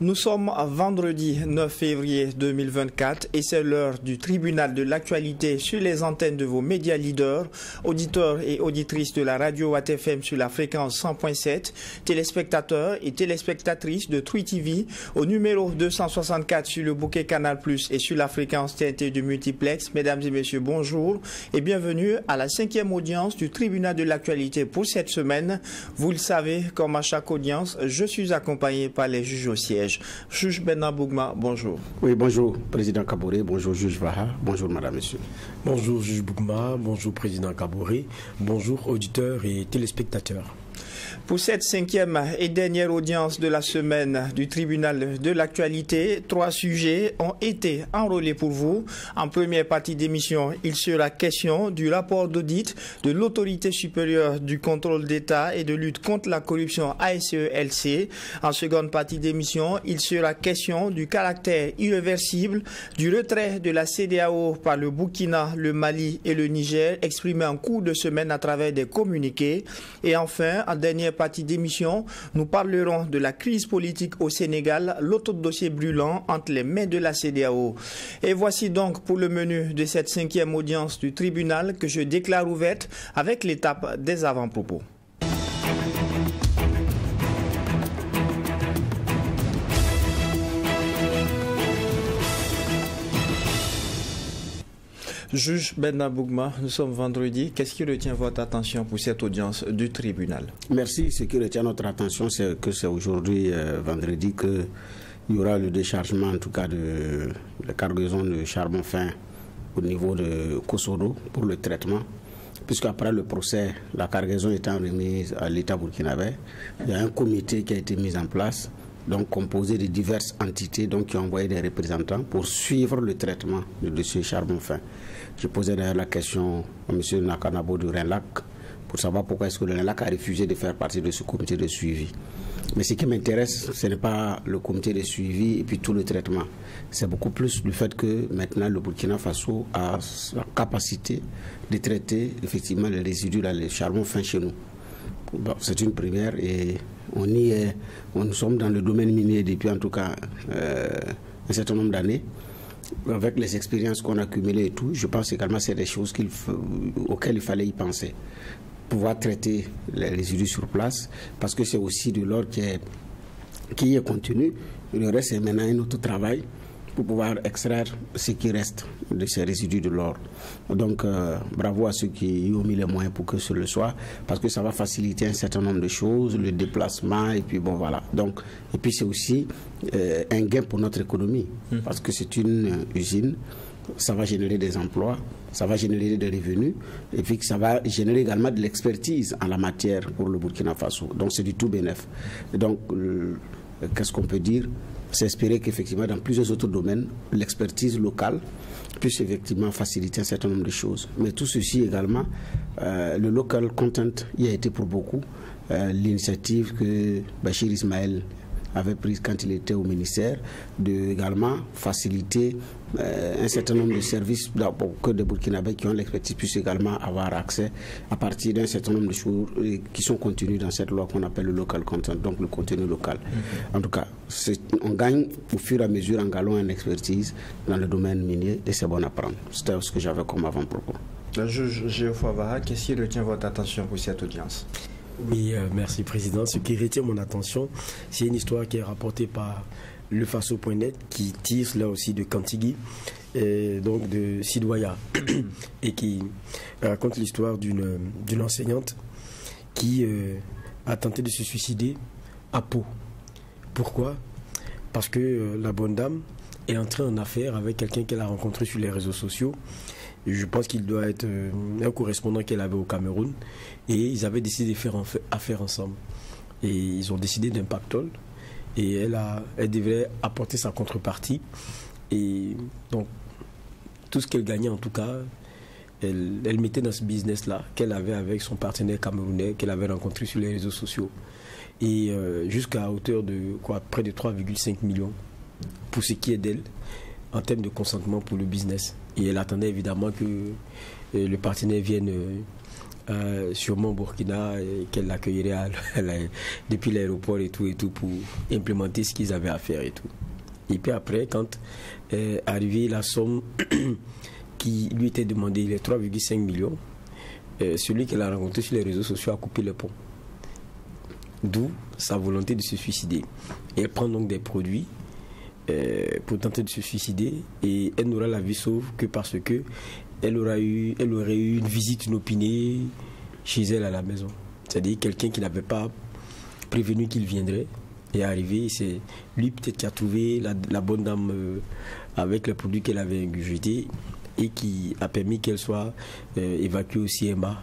Nous sommes à vendredi 9 février 2024 et c'est l'heure du tribunal de l'actualité sur les antennes de vos médias leaders, auditeurs et auditrices de la radio WattFM sur la fréquence 100.7, téléspectateurs et téléspectatrices de Twi TV au numéro 264 sur le bouquet Canal Plus et sur la fréquence TNT de multiplex. Mesdames et messieurs, bonjour et bienvenue à la 5e audience du tribunal de l'actualité pour cette semaine. Vous le savez, comme à chaque audience, je suis accompagné par les juges au siège. Juge Benna Bougma, bonjour. Oui, bonjour, Président Kaboré, bonjour, juge Vaha, bonjour, Madame, Monsieur. Bonjour, juge Bougma, bonjour, Président Kaboré, bonjour, auditeurs et téléspectateurs. Pour cette 5e et dernière audience de la semaine du tribunal de l'actualité, 3 sujets ont été enrôlés pour vous. En première partie d'émission, il sera question du rapport d'audit de l'autorité supérieure du contrôle d'État et de lutte contre la corruption ASELC. En seconde partie d'émission, il sera question du caractère irréversible du retrait de la CEDEAO par le Burkina, le Mali et le Niger, exprimé en cours de semaine à travers des communiqués. Et enfin, en dernière partie d'émission, nous parlerons de la crise politique au Sénégal, l'autre dossier brûlant entre les mains de la CEDEAO. Et voici donc pour le menu de cette 5e audience du tribunal que je déclare ouverte avec l'étape des avant-propos. Juge Benna Bougma, nous sommes vendredi. Qu'est-ce qui retient votre attention pour cette audience du tribunal? Merci. Ce qui retient notre attention, c'est que c'est aujourd'hui, vendredi, qu'il y aura le déchargement, en tout cas, de la cargaison de charbon fin au niveau de Kosodo pour le traitement. Puisqu'après le procès, la cargaison étant remise à l'État burkinabé, il y a un comité qui a été mis en place, donc composé de diverses entités donc, qui ont envoyé des représentants pour suivre le traitement du dossier charbon fin. Je posais d'ailleurs la question à M. Nakanabo du RENLAC pour savoir pourquoi est-ce que le RENLAC a refusé de faire partie de ce comité de suivi. Mais ce qui m'intéresse, ce n'est pas le comité de suivi et puis tout le traitement. C'est beaucoup plus le fait que maintenant le Burkina Faso a la capacité de traiter effectivement les résidus, le charbon fin chez nous. Bon, c'est une première et nous sommes dans le domaine minier depuis en tout cas un certain nombre d'années. Avec les expériences qu'on a accumulées et tout, je pense également que c'est des choses auxquelles il fallait y penser. Pouvoir traiter les résidus sur place, parce que c'est aussi de l'or qui est contenu. Le reste, c'est maintenant un autre travail pour pouvoir extraire ce qui reste de ces résidus de l'or. Donc, bravo à ceux qui ont mis les moyens pour que ce le soit, parce que ça va faciliter un certain nombre de choses, le déplacement, et puis bon, voilà. Donc, et puis c'est aussi un gain pour notre économie, parce que c'est une usine, ça va générer des emplois, ça va générer des revenus, et puis ça va générer également de l'expertise en la matière pour le Burkina Faso. Donc, c'est du tout bénéf. Donc, qu'est-ce qu'on peut dire? C'est espérer qu'effectivement, dans plusieurs autres domaines, l'expertise locale puisse effectivement faciliter un certain nombre de choses. Mais tout ceci également, le local content y a été pour beaucoup. L'initiative que Bachir Ismaël avait prise quand il était au ministère, de également faciliter un certain nombre de services que des Burkinabés qui ont l'expertise puissent également avoir accès à partir d'un certain nombre de choses qui sont contenues dans cette loi qu'on appelle le local content, donc le contenu local. En tout cas, on gagne au fur et à mesure en gagnant en expertise dans le domaine minier et c'est bon à prendre. C'était ce que j'avais comme avant-propos. Le juge Géoffroy Vaha, qu'est-ce qui retient votre attention pour cette audience? Oui, merci Président. Ce qui retient mon attention, c'est une histoire qui est rapportée par lefaso.net qui tire là aussi de Kantigi, donc de Sidwaya, et qui raconte l'histoire d'une enseignante qui a tenté de se suicider à Pau. Pourquoi? Parce que la bonne dame est entrée en affaire avec quelqu'un qu'elle a rencontré sur les réseaux sociaux. Je pense qu'il doit être un correspondant qu'elle avait au Cameroun. Et ils avaient décidé de faire affaire ensemble. Et ils ont décidé d'un pactole. Et elle devait apporter sa contrepartie. Et donc, tout ce qu'elle gagnait en tout cas, elle mettait dans ce business-là qu'elle avait avec son partenaire camerounais qu'elle avait rencontré sur les réseaux sociaux. Et jusqu'à hauteur de près de 3,5 millions pour ce qui est d'elle en termes de consentement pour le business. Et elle attendait évidemment que le partenaire vienne sûrement au Burkina, qu'elle l'accueillerait depuis l'aéroport et tout pour implémenter ce qu'ils avaient à faire et tout. Et puis après, quand est arrivée la somme qui lui était demandée, les 3,5 millions, celui qu'elle a rencontré sur les réseaux sociaux a coupé le pont. D'où sa volonté de se suicider. Et elle prend donc des produits pour tenter de se suicider, et elle n'aura la vie sauve que parce que elle aurait eu une visite inopinée chez elle à la maison. C'est-à-dire quelqu'un qui n'avait pas prévenu qu'il viendrait est arrivé. C'est lui peut-être qui a trouvé la bonne dame avec le produit qu'elle avait ingurgité et qui a permis qu'elle soit évacuée au CMA.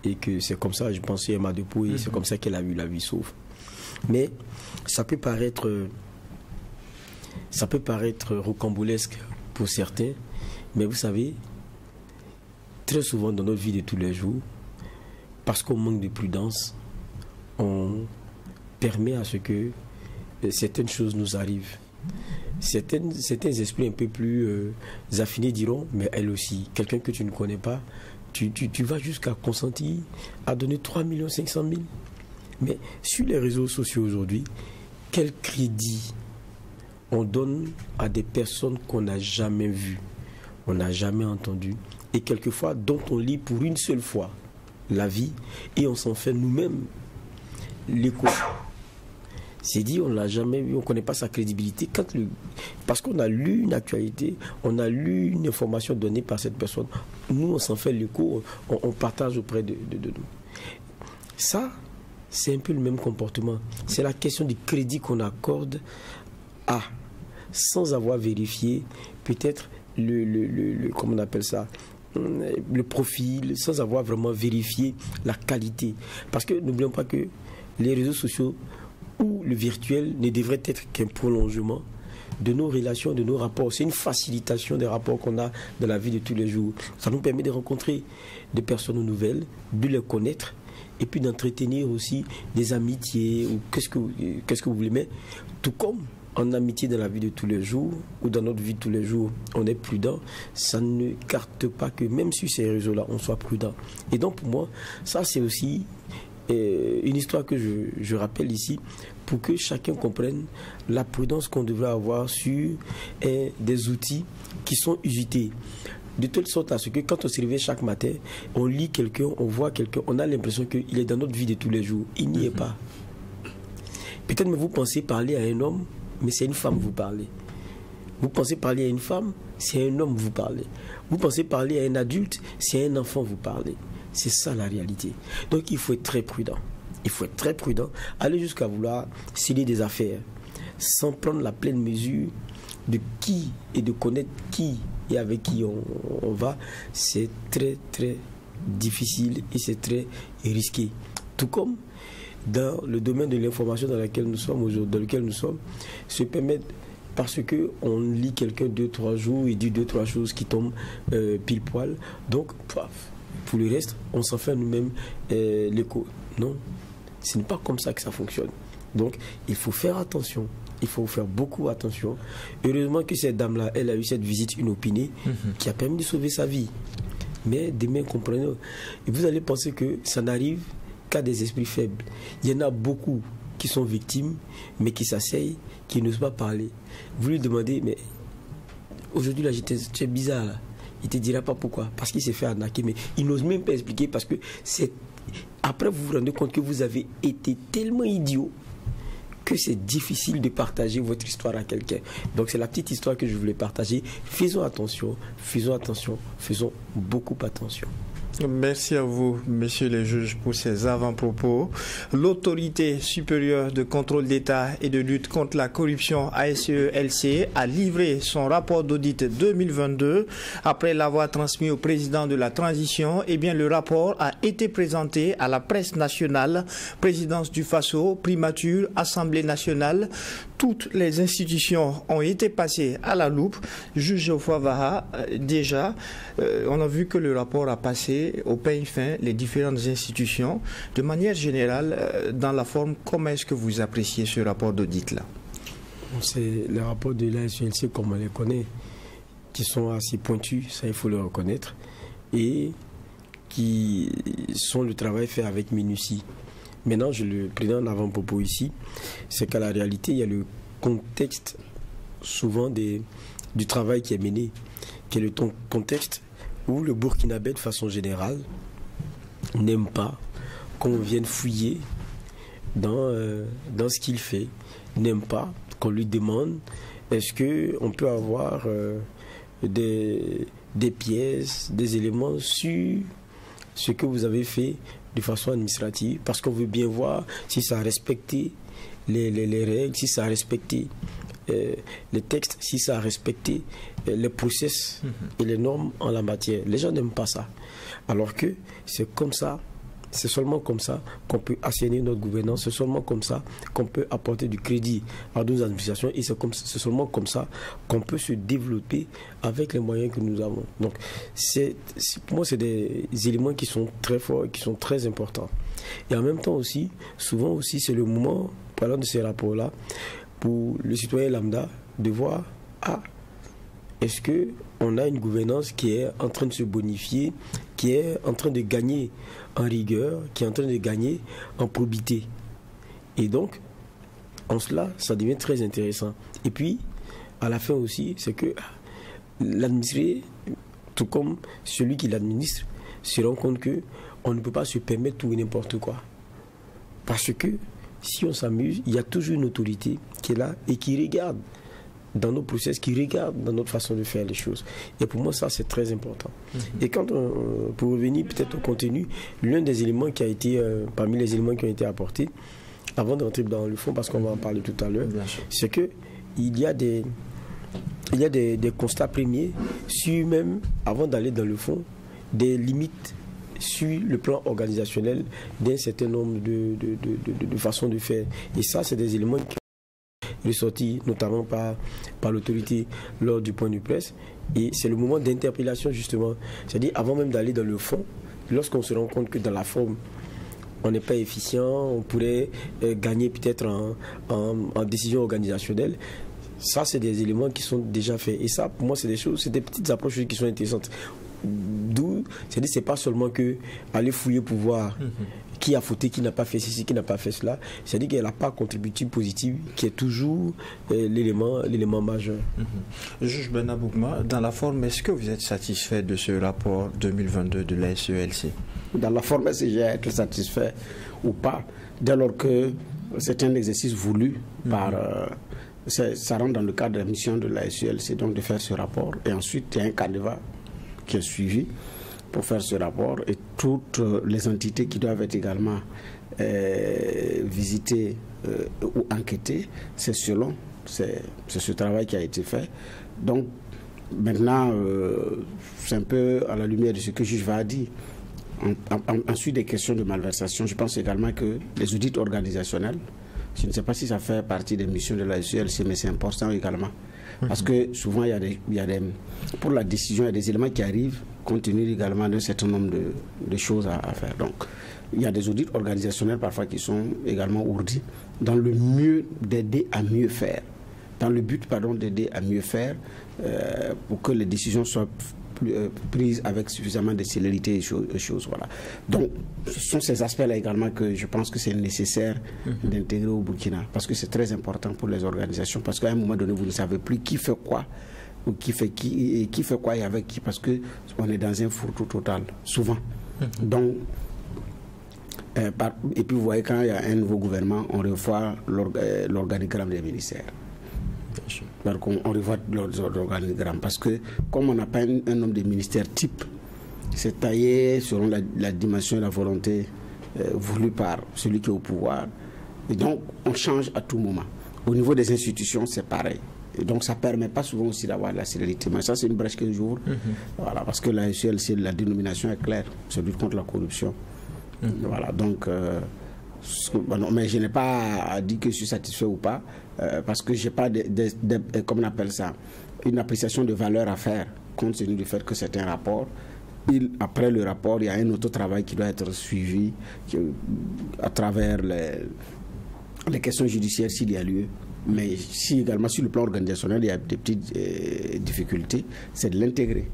Et que c'est comme ça, je pense, CMA de Pau, et c'est comme ça qu'elle a eu la vie sauve. Mais ça peut paraître rocambolesque pour certains, mais vous savez, très souvent dans notre vie de tous les jours, parce qu'on manque de prudence, on permet à ce que certaines choses nous arrivent. Certains esprits un peu plus affinés diront, mais elle aussi, quelqu'un que tu ne connais pas, tu vas jusqu'à consentir à donner 3 500 000. Mais sur les réseaux sociaux aujourd'hui, quel crédit on donne à des personnes qu'on n'a jamais vues, on n'a jamais entendues, et quelquefois dont on lit pour une seule fois la vie, et on s'en fait nous-mêmes l'écho. C'est dit, on ne l'a jamais vu, on ne connaît pas sa crédibilité. Parce qu'on a lu une actualité, on a lu une information donnée par cette personne, nous on s'en fait l'écho, on partage auprès de nous. Ça, c'est un peu le même comportement. C'est la question du crédit qu'on accorde sans avoir vérifié peut-être comment on appelle ça, le profil, sans avoir vraiment vérifié la qualité. Parce que n'oublions pas que les réseaux sociaux ou le virtuel ne devrait être qu'un prolongement de nos relations, de nos rapports. C'est une facilitation des rapports qu'on a dans la vie de tous les jours. Ça nous permet de rencontrer des personnes nouvelles, de les connaître, et puis d'entretenir aussi des amitiés, ou qu'est-ce que vous voulez. Mais tout comme en amitié dans la vie de tous les jours, ou dans notre vie de tous les jours, on est prudent, ça ne carte pas que même sur ces réseaux-là, on soit prudent. Et donc pour moi, ça c'est aussi une histoire que je rappelle ici, pour que chacun comprenne la prudence qu'on devrait avoir sur des outils qui sont usités. De telle sorte à ce que quand on se réveille chaque matin, on lit quelqu'un, on voit quelqu'un, on a l'impression qu'il est dans notre vie de tous les jours. Il n'y est pas. Peut-être que vous pensez parler à un homme, mais c'est une femme vous parlez. Vous pensez parler à une femme, c'est un homme vous parlez. Vous pensez parler à un adulte, c'est un enfant vous parlez. C'est ça la réalité. Donc il faut être très prudent. Il faut être très prudent. Aller jusqu'à vouloir sceller des affaires sans prendre la pleine mesure de qui et de connaître qui et avec qui on va. C'est très très difficile et c'est très risqué. Tout comme dans le domaine de l'information dans lequel nous sommes aujourd'hui, se permettre, parce qu'on lit quelqu'un 2-3 jours, il dit 2-3 choses qui tombent pile poil. Donc, pour le reste, on s'en fait nous-mêmes l'écho. Non, ce n'est pas comme ça que ça fonctionne. Donc, il faut faire attention. Il faut faire beaucoup attention. Heureusement que cette dame-là, elle a eu cette visite inopinée qui a permis de sauver sa vie. Mais demain, comprenez, vous allez penser que ça n'arrive qu'à des esprits faibles. Il y en a beaucoup qui sont victimes, mais qui s'asseyent, qui n'osent pas parler. Vous lui demandez, mais aujourd'hui, là, c'est bizarre, là. Il ne te dira pas pourquoi. Parce qu'il s'est fait arnaquer, mais il n'ose même pas expliquer parce que c'est... Après, vous vous rendez compte que vous avez été tellement idiot que c'est difficile de partager votre histoire à quelqu'un. Donc, c'est la petite histoire que je voulais partager. Faisons attention, faisons beaucoup attention. Merci à vous, messieurs les juges, pour ces avant-propos. L'Autorité supérieure de contrôle d'État et de lutte contre la corruption, ASELC, a livré son rapport d'audit 2022. Après l'avoir transmis au président de la transition, eh bien, le rapport a été présenté à la presse nationale, présidence du FASO, primature, Assemblée nationale. Toutes les institutions ont été passées à la loupe. Juge Geoffroy Vaha, déjà, on a vu que le rapport a passé au peigne fin les différentes institutions. De manière générale, dans la forme, comment est-ce que vous appréciez ce rapport d'audit-là? C'est les rapports de l'ASELC, comme on les connaît, qui sont assez pointus, ça il faut le reconnaître, et qui sont le travail fait avec minutie. Maintenant, je le prends en avant-propos ici, c'est qu'à la réalité, il y a le contexte souvent du travail qui est mené, qui est le contexte où le Burkinabé, de façon générale, n'aime pas qu'on vienne fouiller dans ce qu'il fait, n'aime pas qu'on lui demande est-ce qu'on peut avoir des pièces, des éléments sur ce que vous avez fait de façon administrative, parce qu'on veut bien voir si ça a respecté les règles, si ça a respecté les textes, si ça a respecté les process et les normes en la matière. Les gens n'aiment pas ça. Alors que c'est comme ça, c'est seulement comme ça qu'on peut assainir notre gouvernance, c'est seulement comme ça qu'on peut apporter du crédit à nos administrations et c'est seulement comme ça qu'on peut se développer avec les moyens que nous avons. Donc, pour moi, c'est des éléments qui sont très forts et qui sont très importants. Et en même temps aussi, souvent aussi, c'est le moment, parlant de ces rapports-là, pour le citoyen lambda de voir, est-ce qu'on a une gouvernance qui est en train de se bonifier, qui est en train de gagner en rigueur, qui est en train de gagner en probité. Et donc, en cela, ça devient très intéressant. Et puis, à la fin aussi, c'est que l'administré, tout comme celui qui l'administre, se rend compte qu'on ne peut pas se permettre tout et n'importe quoi. Parce que, si on s'amuse, il y a toujours une autorité qui est là et qui regarde dans nos process, qui regarde dans notre façon de faire les choses. Et pour moi, ça, c'est très important. Et quand pour revenir peut-être au contenu, l'un des éléments qui a été, parmi les éléments qui ont été apportés, avant d'entrer dans le fond, parce qu'on va en parler tout à l'heure, c'est qu'il y a des constats premiers sur même, avant d'aller dans le fond, des limites sur le plan organisationnel d'un certain nombre de façons de faire. Et ça, c'est des éléments qui ressorti notamment par l'autorité lors du point de presse, et c'est le moment d'interpellation justement, c'est-à-dire avant même d'aller dans le fond, lorsqu'on se rend compte que dans la forme on n'est pas efficient, on pourrait gagner peut-être en décision organisationnelle. Ça, c'est des éléments qui sont déjà faits, et ça pour moi c'est des choses, c'est des petites approches qui sont intéressantes. D'où, c'est-à-dire c'est pas seulement que aller fouiller pour voir qui a fauté, qui n'a pas fait ceci, qui n'a pas fait cela. C'est-à-dire qu'il y a la part contributive positive qui est toujours l'élément majeur. Juge Bernard Boukma, dans la forme, est-ce que vous êtes satisfait de ce rapport 2022 de la SELC? Dans la forme, est-ce que j'ai à être satisfait ou pas, dès lors que c'est un exercice voulu par... ça rentre dans le cadre de la mission de la SELC, donc de faire ce rapport. Et ensuite, il y a un canevas qui est suivi pour faire ce rapport, et toutes les entités qui doivent être également visitées ou enquêtées, c'est ce travail qui a été fait. Donc maintenant, c'est un peu à la lumière de ce que le juge va dire. Ensuite, des questions de malversation, je pense également que les audits organisationnels, je ne sais pas si ça fait partie des missions de la SELC, mais c'est important également. Parce que souvent, pour la décision, il y a des éléments qui arrivent compte tenu également d'un certain nombre de choses à faire. Donc, il y a des audits organisationnels parfois qui sont également ourdis dans le mieux d'aider à mieux faire. Dans le but, d'aider à mieux faire pour que les décisions soient prises avec suffisamment de célérité et choses. Voilà. Donc, ce sont ces aspects-là également que je pense que c'est nécessaire d'intégrer au Burkina, parce que c'est très important pour les organisations, parce qu'à un moment donné, vous ne savez plus qui fait quoi, ou qui fait quoi et avec qui, parce qu'on est dans un fourre-tout total, souvent. Donc, et puis vous voyez, quand il y a un nouveau gouvernement, on revoit l'organigramme des ministères. Donc on revoit l'organigramme, parce que comme on n'a pas un nombre de ministères type, c'est taillé selon la dimension et la volonté voulue par celui qui est au pouvoir, et donc on change à tout moment. Au niveau des institutions, c'est pareil, et donc ça ne permet pas souvent aussi d'avoir la célérité, mais ça c'est une brèche que j'ouvre. Voilà, parce que la SELC, la dénomination est claire, c'est lutte contre la corruption. Voilà, donc mais je n'ai pas dit que je suis satisfait ou pas, parce que je n'ai pas comme on appelle ça, une appréciation de valeur à faire, compte tenu du fait que c'est un rapport. Après le rapport, il y a un autre travail qui doit être suivi à travers les questions judiciaires s'il y a lieu. Mais si également sur le plan organisationnel il y a des petites difficultés, c'est de l'intégrer.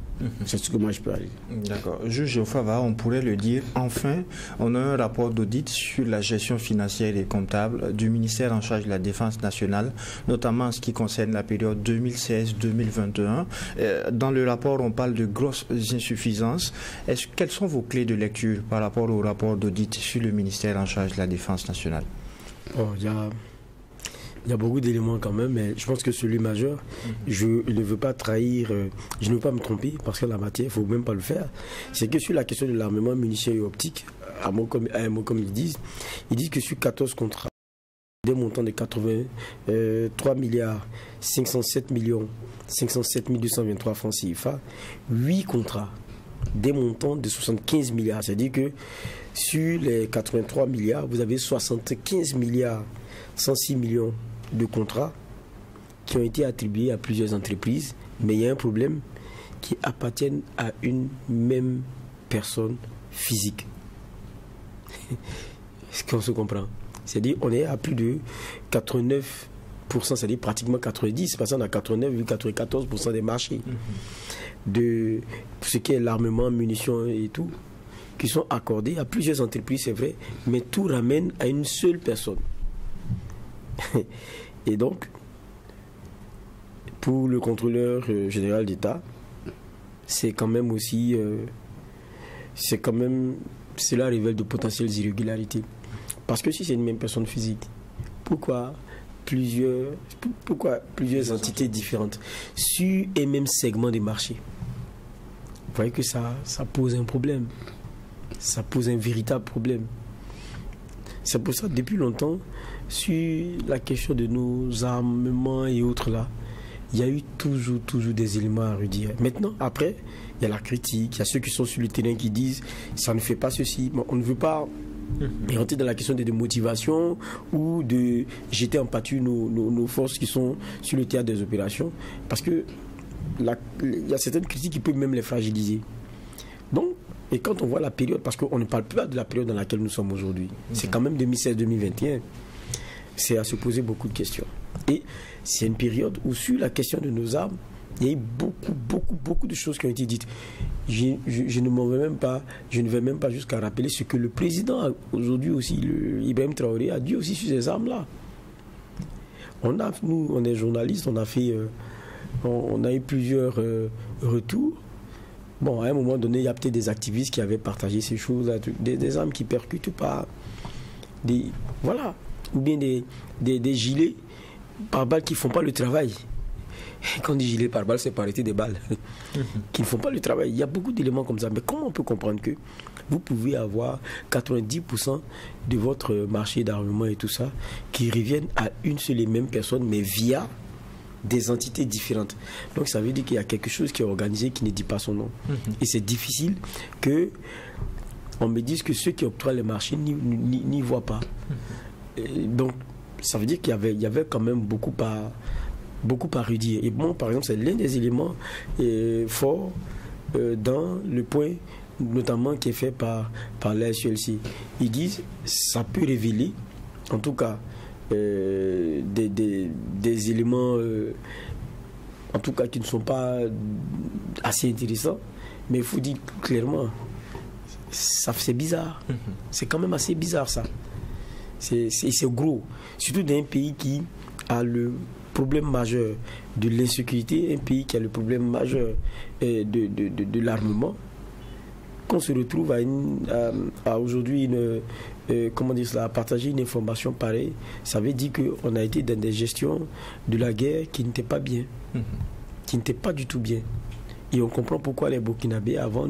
C'est ce que moi je peux dire. D'accord. Juge Fava, on pourrait le dire. Enfin, on a un rapport d'audit sur la gestion financière et comptable du ministère en charge de la Défense nationale, notamment en ce qui concerne la période 2016-2021. Dans le rapport, on parle de grosses insuffisances. Quelles sont vos clés de lecture par rapport au rapport d'audit sur le ministère en charge de la Défense nationale? Il y a beaucoup d'éléments quand même, mais je pense que celui majeur, je ne veux pas trahir, je ne veux pas me tromper, parce que la matière, il ne faut même pas le faire. C'est que sur la question de l'armement, munitions et optique, à un mot comme ils disent que sur 14 contrats, des montants de 83 milliards 507 millions 507 223 francs CFA, 8 contrats, des montants de 75 milliards. C'est-à-dire que sur les 83 milliards, vous avez 75 milliards 106 millions de contrats qui ont été attribués à plusieurs entreprises, mais il y a un problème qui appartiennent à une même personne physique. Est-ce qu'on se comprend? C'est-à-dire on est à plus de 89%, c'est-à-dire pratiquement 90%, parce qu'on a 89,94% des marchés de ce qui est l'armement, munitions et tout, qui sont accordés à plusieurs entreprises, c'est vrai, mais tout ramène à une seule personne. Et donc, pour le contrôleur général d'État, c'est quand même aussi, cela révèle de potentielles irrégularités. Parce que si c'est une même personne physique, pourquoi plusieurs entités différentes sur un même segment des marchés? Vous voyez que ça pose un problème. Ça pose un véritable problème. C'est pour ça, depuis longtemps, sur la question de nos armements et autres là, il y a eu toujours des éléments à redire. Maintenant, après, il y a la critique, il y a ceux qui sont sur le terrain qui disent ça ne fait pas ceci. Bon, on ne veut pas rentrer dans la question de motivation ou de jeter en pâture nos forces qui sont sur le théâtre des opérations, parce que il y a certaines critiques qui peuvent même les fragiliser. Donc, et quand on voit la période, parce qu'on ne parle pas de la période dans laquelle nous sommes aujourd'hui, c'est quand même 2016-2021, c'est à se poser beaucoup de questions. Et c'est une période où sur la question de nos armes, il y a eu beaucoup de choses qui ont été dites. Je ne vais même pas jusqu'à rappeler ce que le président aujourd'hui aussi, Ibrahim Traoré, a dit aussi sur ces armes-là. Nous, on est journalistes, on a eu plusieurs retours. Bon, à un moment donné, il y a peut-être des activistes qui avaient partagé ces choses-là, des armes qui percutent pas, voilà, ou bien des gilets pare-balles qui ne font pas le travail. Quand on dit gilet pare-balles, c'est pour arrêter des balles qui ne font pas le travail. Il y a beaucoup d'éléments comme ça. Mais comment on peut comprendre que vous pouvez avoir 90% de votre marché d'armement et tout ça qui reviennent à une seule et même personne, mais via des entités différentes. Donc ça veut dire qu'il y a quelque chose qui est organisé qui ne dit pas son nom. Et c'est difficile que on me dise que ceux qui octroient les marchés n'y voient pas. Donc ça veut dire qu'il y avait quand même beaucoup à redire. Et bon, par exemple, c'est l'un des éléments forts dans le point notamment qui est fait par la SULC. Ils disent ça peut révéler, en tout cas, des éléments en tout cas qui ne sont pas assez intéressants, mais il faut dire clairement c'est bizarre. C'est quand même assez bizarre ça. C'est gros, surtout dans un pays qui a le problème majeur de l'insécurité, un pays qui a le problème majeur de l'armement, qu'on se retrouve à aujourd'hui à partager une information pareille. Ça veut dire qu'on a été dans des gestions de la guerre qui n'étaient pas bien, qui n'étaient pas du tout bien. Et on comprend pourquoi les Burkinabés avant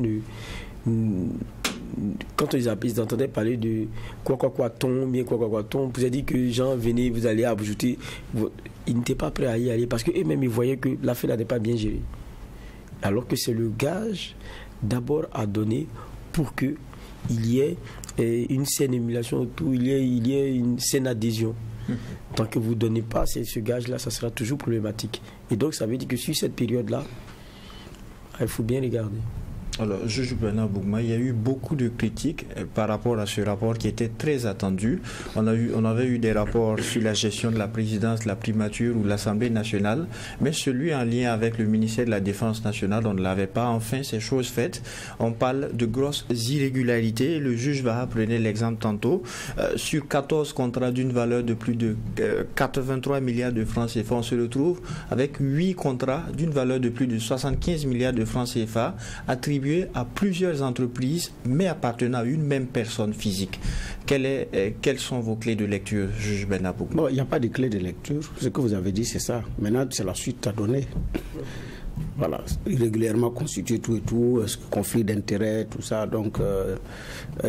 quand ils entendaient parler de quoi ton, vous avez dit que les gens venaient, vous allez ajouter, ils n'étaient pas prêts à y aller parce qu'eux-mêmes ils voyaient que l'affaire n'était pas bien gérée. Alors que c'est le gage d'abord à donner pour qu'il y ait une saine émulation autour, il y ait une saine adhésion. Tant que vous ne donnez pas ce gage-là, ça sera toujours problématique. Et donc ça veut dire que sur cette période-là, il faut bien regarder. Alors, juge Bernard Bougma, il y a eu beaucoup de critiques par rapport à ce rapport qui était très attendu. On avait eu des rapports sur la gestion de la présidence, la primature ou l'Assemblée nationale, mais celui en lien avec le ministère de la Défense nationale, on ne l'avait pas. Enfin, ces choses faites, on parle de grosses irrégularités. Le juge va prendre l'exemple tantôt. Sur 14 contrats d'une valeur de plus de 83 milliards de francs CFA, on se retrouve avec 8 contrats d'une valeur de plus de 75 milliards de francs CFA attribués à plusieurs entreprises, mais appartenant à une même personne physique. Quelles sont vos clés de lecture, juge Bernard Bougma? Bon, il n'y a pas de clé de lecture. Ce que vous avez dit, c'est ça. Maintenant, c'est la suite à donner. Voilà, irrégulièrement constitué tout et tout, conflit d'intérêts, tout ça, donc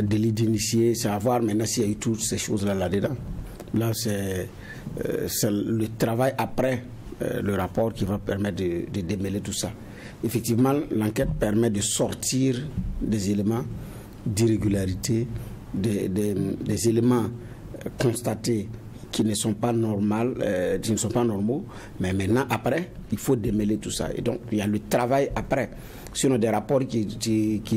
délit d'initié, c'est à voir maintenant s'il y a eu toutes ces choses-là là-dedans. Là, c'est le travail après le rapport qui va permettre de démêler tout ça. Effectivement, l'enquête permet de sortir des éléments d'irrégularité, des éléments constatés qui ne sont pas normaux, mais maintenant, après, il faut démêler tout ça. Et donc, il y a le travail après. Sinon, des rapports qui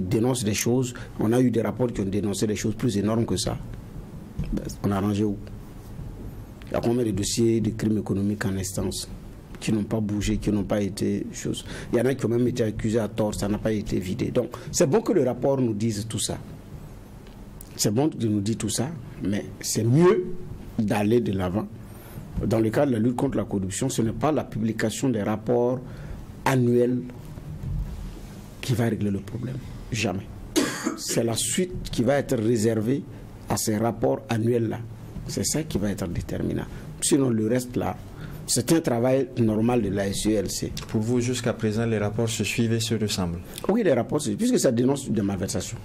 dénoncent des choses, on a eu des rapports qui ont dénoncé des choses plus énormes que ça. On a rangé où? Il y a combien de dossiers de crimes économiques en instance qui n'ont pas bougé, qui n'ont pas été choses. Il y en a qui ont même été accusés à tort, ça n'a pas été vidé. Donc, c'est bon que le rapport nous dise tout ça. C'est bon de nous dire tout ça, mais c'est mieux d'aller de l'avant. Dans le cadre de la lutte contre la corruption, ce n'est pas la publication des rapports annuels qui va régler le problème. Jamais. C'est la suite qui va être réservée à ces rapports annuels-là. C'est ça qui va être déterminant. Sinon, le reste là, c'est un travail normal de la SELC. Pour vous, jusqu'à présent, les rapports se suivent et se ressemblent? Oui, les rapports, puisque ça dénonce des malversations.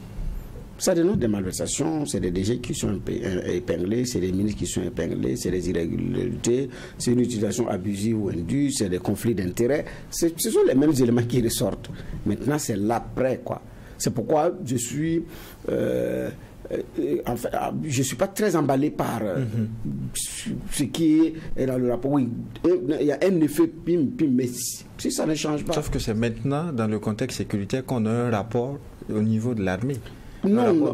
Ça dénonce des malversations, c'est des DG qui sont épinglés, c'est des ministres qui sont épinglés, c'est des irrégularités, c'est une utilisation abusive ou indue, c'est des conflits d'intérêts. Ce sont les mêmes éléments qui ressortent. Maintenant, c'est l'après, quoi. C'est pourquoi je suis... en fait, je ne suis pas très emballé par ce qui est dans le rapport. Oui, il y a un effet pim, mais si ça ne change pas... Sauf que c'est maintenant, dans le contexte sécuritaire, qu'on a un rapport au niveau de l'armée. Non.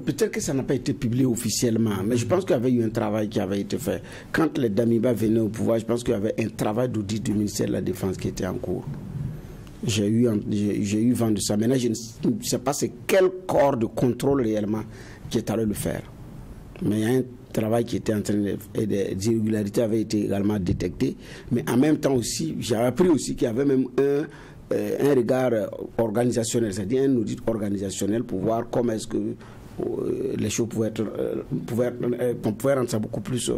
Peut-être que ça n'a pas été publié officiellement, mais je pense qu'il y avait eu un travail qui avait été fait. Quand les Damiba venaient au pouvoir, je pense qu'il y avait un travail d'audit du ministère de la Défense qui était en cours. J'ai eu vent de ça. Maintenant, je ne sais pas c'est quel corps de contrôle réellement qui est allé le faire. Mais il y a un travail qui était en train de... Et des irrégularités avaient été également détectées. Mais en même temps aussi, j'ai appris aussi qu'il y avait même un regard organisationnel, c'est-à-dire un audit organisationnel pour voir comment est-ce que les choses on pouvait rendre ça beaucoup plus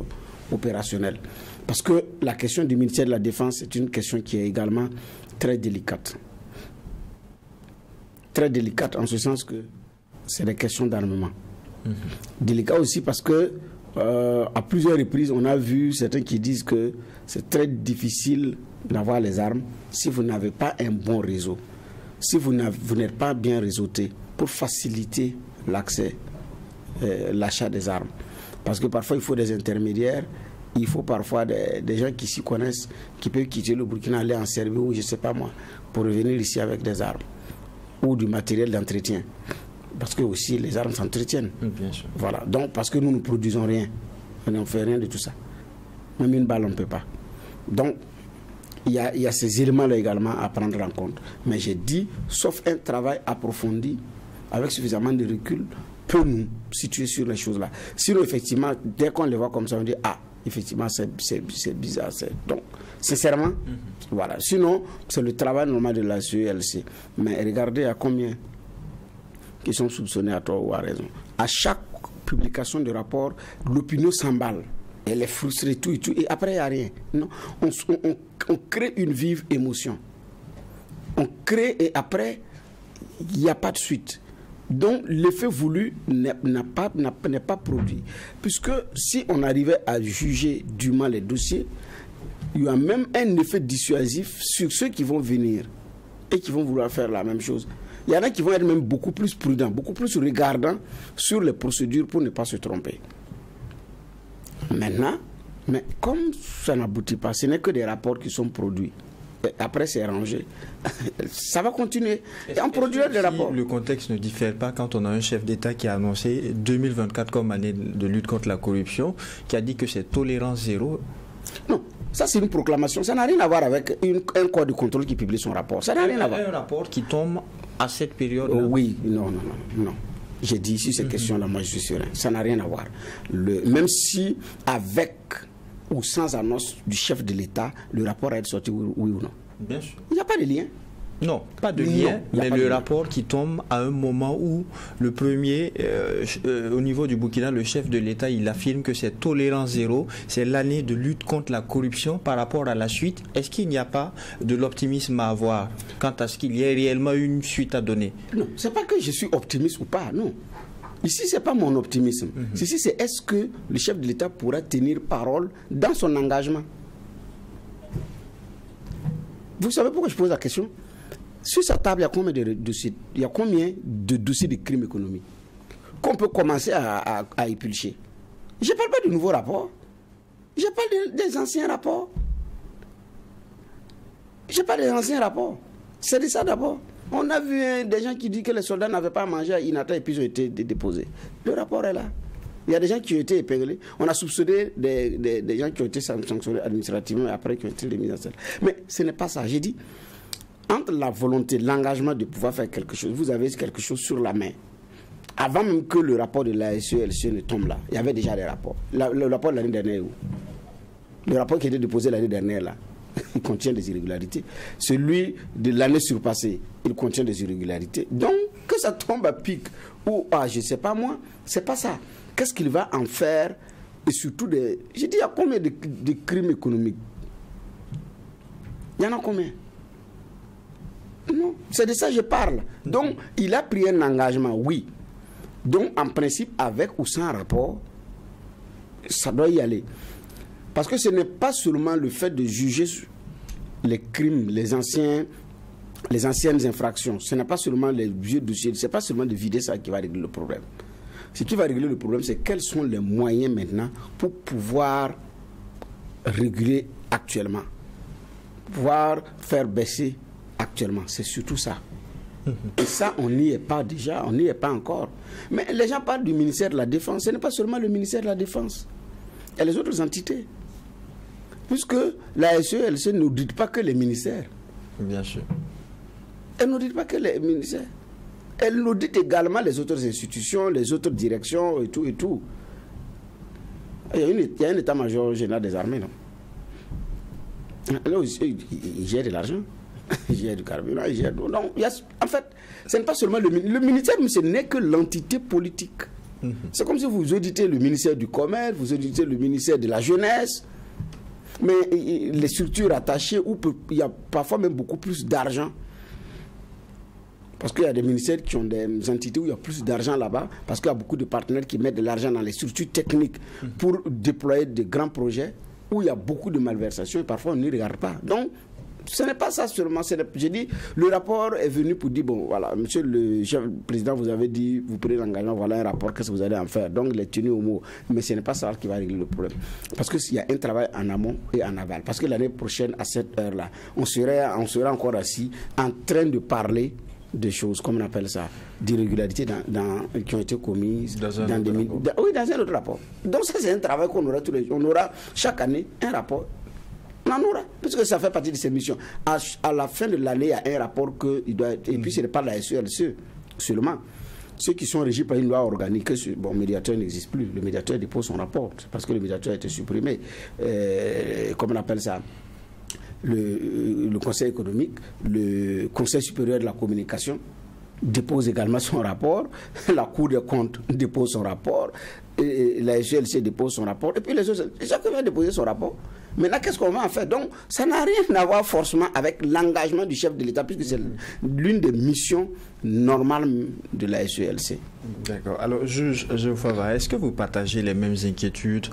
opérationnel. Parce que la question du ministère de la Défense est une question qui est également très délicate. Très délicate en ce sens que c'est des questions d'armement. Délicat aussi parce que à plusieurs reprises, on a vu certains qui disent que c'est très difficile d'avoir les armes si vous n'avez pas un bon réseau, si vous n'êtes pas bien réseauté pour faciliter l'accès, l'achat des armes. Parce que parfois, il faut des intermédiaires, il faut parfois des gens qui s'y connaissent, qui peuvent quitter le Burkina, aller en Serbie ou je ne sais pas moi, pour revenir ici avec des armes ou du matériel d'entretien. Parce que aussi les armes s'entretiennent. Bien sûr. Voilà. Donc, parce que nous ne produisons rien. On ne fait rien de tout ça. Même une balle, on ne peut pas. Donc, il y a ces éléments-là également à prendre en compte. Mais j'ai dit, sauf un travail approfondi, avec suffisamment de recul, peut nous situer sur les choses-là. Sinon, effectivement, dès qu'on les voit comme ça, on dit, ah, effectivement, c'est bizarre. Donc, sincèrement, voilà. Sinon, c'est le travail normal de la CELC. Mais regardez à combien qui sont soupçonnés à tort ou à raison. À chaque publication de rapport, l'opinion s'emballe. Elle est frustrée, tout et tout. Et après, il n'y a rien. Non. On crée une vive émotion. On crée et après, il n'y a pas de suite. Donc, l'effet voulu n'est pas produit. Puisque si on arrivait à juger dûment les dossiers, il y a même un effet dissuasif sur ceux qui vont venir et qui vont vouloir faire la même chose. Il y en a qui vont être même beaucoup plus prudents, beaucoup plus regardants sur les procédures pour ne pas se tromper. Maintenant, mais comme ça n'aboutit pas, ce n'est que des rapports qui sont produits. Après, c'est rangé. Ça va continuer. Et on produira des rapports. Le contexte ne diffère pas quand on a un chef d'État qui a annoncé 2024 comme année de lutte contre la corruption, qui a dit que c'est tolérance zéro. Non, ça c'est une proclamation. Ça n'a rien à voir avec un corps de contrôle qui publie son rapport. Ça n'a rien à voir. Un rapport qui tombe à cette période. Oui, non. J'ai dit ici cette question-là, moi je suis serein. Ça n'a rien à voir. Même si avec ou sans annonce du chef de l'État, le rapport a été sorti, oui ou non? Bien sûr. Il n'y a pas de lien. Non, pas de lien, mais le rapport qui tombe à un moment où le premier, au niveau du Burkina, le chef de l'État, il affirme que c'est tolérance zéro, c'est l'année de lutte contre la corruption par rapport à la suite. Est-ce qu'il n'y a pas de l'optimisme à avoir quant à ce qu'il y ait réellement une suite à donner? Non, c'est pas que je suis optimiste ou pas, non. Ici, ce n'est pas mon optimisme. Ici, c'est est-ce que le chef de l'État pourra tenir parole dans son engagement? Vous savez pourquoi je pose la question? Sur sa table, il y a combien de dossiers, de crimes économiques qu'on peut commencer à éplucher? Je ne parle pas de nouveaux rapports. Je parle des anciens rapports. Je parle des anciens rapports. C'est de ça d'abord. On a vu des gens qui disent que les soldats n'avaient pas mangé à Inata et puis ils ont été déposés. Le rapport est là. Il y a des gens qui ont été épinglés. On a soupçonné des gens qui ont été sanctionnés administrativement et après qui ont été mis en selle. Mais ce n'est pas ça. J'ai dit, entre la volonté, l'engagement de pouvoir faire quelque chose, vous avez quelque chose sur la main. Avant même que le rapport de la SELC ne tombe là, il y avait déjà des rapports. Le rapport de l'année dernière, où? Le rapport qui a été déposé l'année dernière là, il contient des irrégularités. Celui de l'année surpassée, il contient des irrégularités. Donc, que ça tombe à pic ou je ne sais pas moi, c'est pas ça. Qu'est-ce qu'il va en faire? Et surtout, j'ai dit, il y a combien de crimes économiques? Il y en a combien? Non, c'est de ça que je parle. Donc, il a pris un engagement, oui. Donc, en principe, avec ou sans rapport, ça doit y aller. Parce que ce n'est pas seulement le fait de juger les crimes, les anciennes infractions. Ce n'est pas seulement les vieux dossiers. Ce n'est pas seulement de vider ça qui va régler le problème. Ce qui va régler le problème, c'est quels sont les moyens maintenant pour pouvoir réguler actuellement. Pouvoir faire baisser actuellement. C'est surtout ça. Et ça, on n'y est pas déjà, on n'y est pas encore. Mais les gens parlent du ministère de la Défense. Ce n'est pas seulement le ministère de la Défense. Il y a les autres entités. Puisque la SELC n'audite pas que les ministères. Bien sûr. Elle n'audite pas que les ministères. Elle audite également les autres institutions, les autres directions et tout et tout. Il y a un état-major général des armées, non? Là, il gère de l'argent. Il gère du carburant, il gère... Non, en fait, ce n'est pas seulement le ministère, mais ce n'est que l'entité politique. C'est comme si vous auditez le ministère du Commerce, vous auditez le ministère de la Jeunesse, mais les structures attachées où il y a parfois même beaucoup plus d'argent. Parce qu'il y a des ministères qui ont des entités où il y a plus d'argent là-bas, parce qu'il y a beaucoup de partenaires qui mettent de l'argent dans les structures techniques pour déployer de grands projets où il y a beaucoup de malversations et parfois on n'y regarde pas. Donc, ce n'est pas ça seulement. J'ai dit, le rapport est venu pour dire, bon, voilà, monsieur le chef président, vous avez dit, vous prenez l'engagement, voilà un rapport, qu'est-ce que vous allez en faire? Donc, il est tenu au mot. Mais ce n'est pas ça qui va régler le problème. Parce qu'il y a un travail en amont et en aval. Parce que l'année prochaine, à cette heure-là, on serait encore assis en train de parler de choses, comme on appelle ça, d'irrégularités qui ont été commises dans un autre rapport. Donc, ça, c'est un travail qu'on aura tous les jours. On aura chaque année un rapport. On en aura, puisque ça fait partie de ces missions. À la fin de l'année, il y a un rapport qu'il doit être. Et puis, ce n'est pas la SELC seulement. Ceux qui sont régis par une loi organique, bon, le médiateur n'existe plus. Le médiateur dépose son rapport, parce que le médiateur a été supprimé. Comment on appelle ça? Le Conseil économique, le Conseil supérieur de la communication dépose également son rapport. La Cour des comptes dépose son rapport. Et la SELC dépose son rapport. Et puis les autres, chacun va déposer son rapport. Maintenant, qu'est-ce qu'on va en faire? Donc, ça n'a rien à voir forcément avec l'engagement du chef de l'État, puisque c'est l'une des missions normales de la SELC. D'accord. Alors, juge Fava, est-ce que vous partagez les mêmes inquiétudes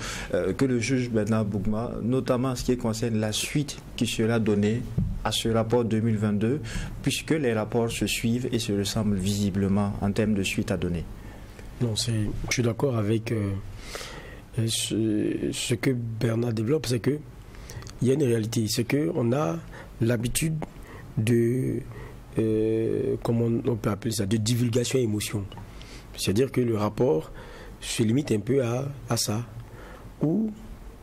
que le juge Bernard Bougma, notamment en ce qui concerne la suite qui sera donnée à ce rapport 2022, puisque les rapports se suivent et se ressemblent visiblement en termes de suite à donner? Non, je suis d'accord avec ce que Bernard développe, c'est que il y a une réalité, c'est qu'on a l'habitude de, comment on peut appeler ça, de divulgation émotion. C'est-à-dire que le rapport se limite un peu à ça. Ou,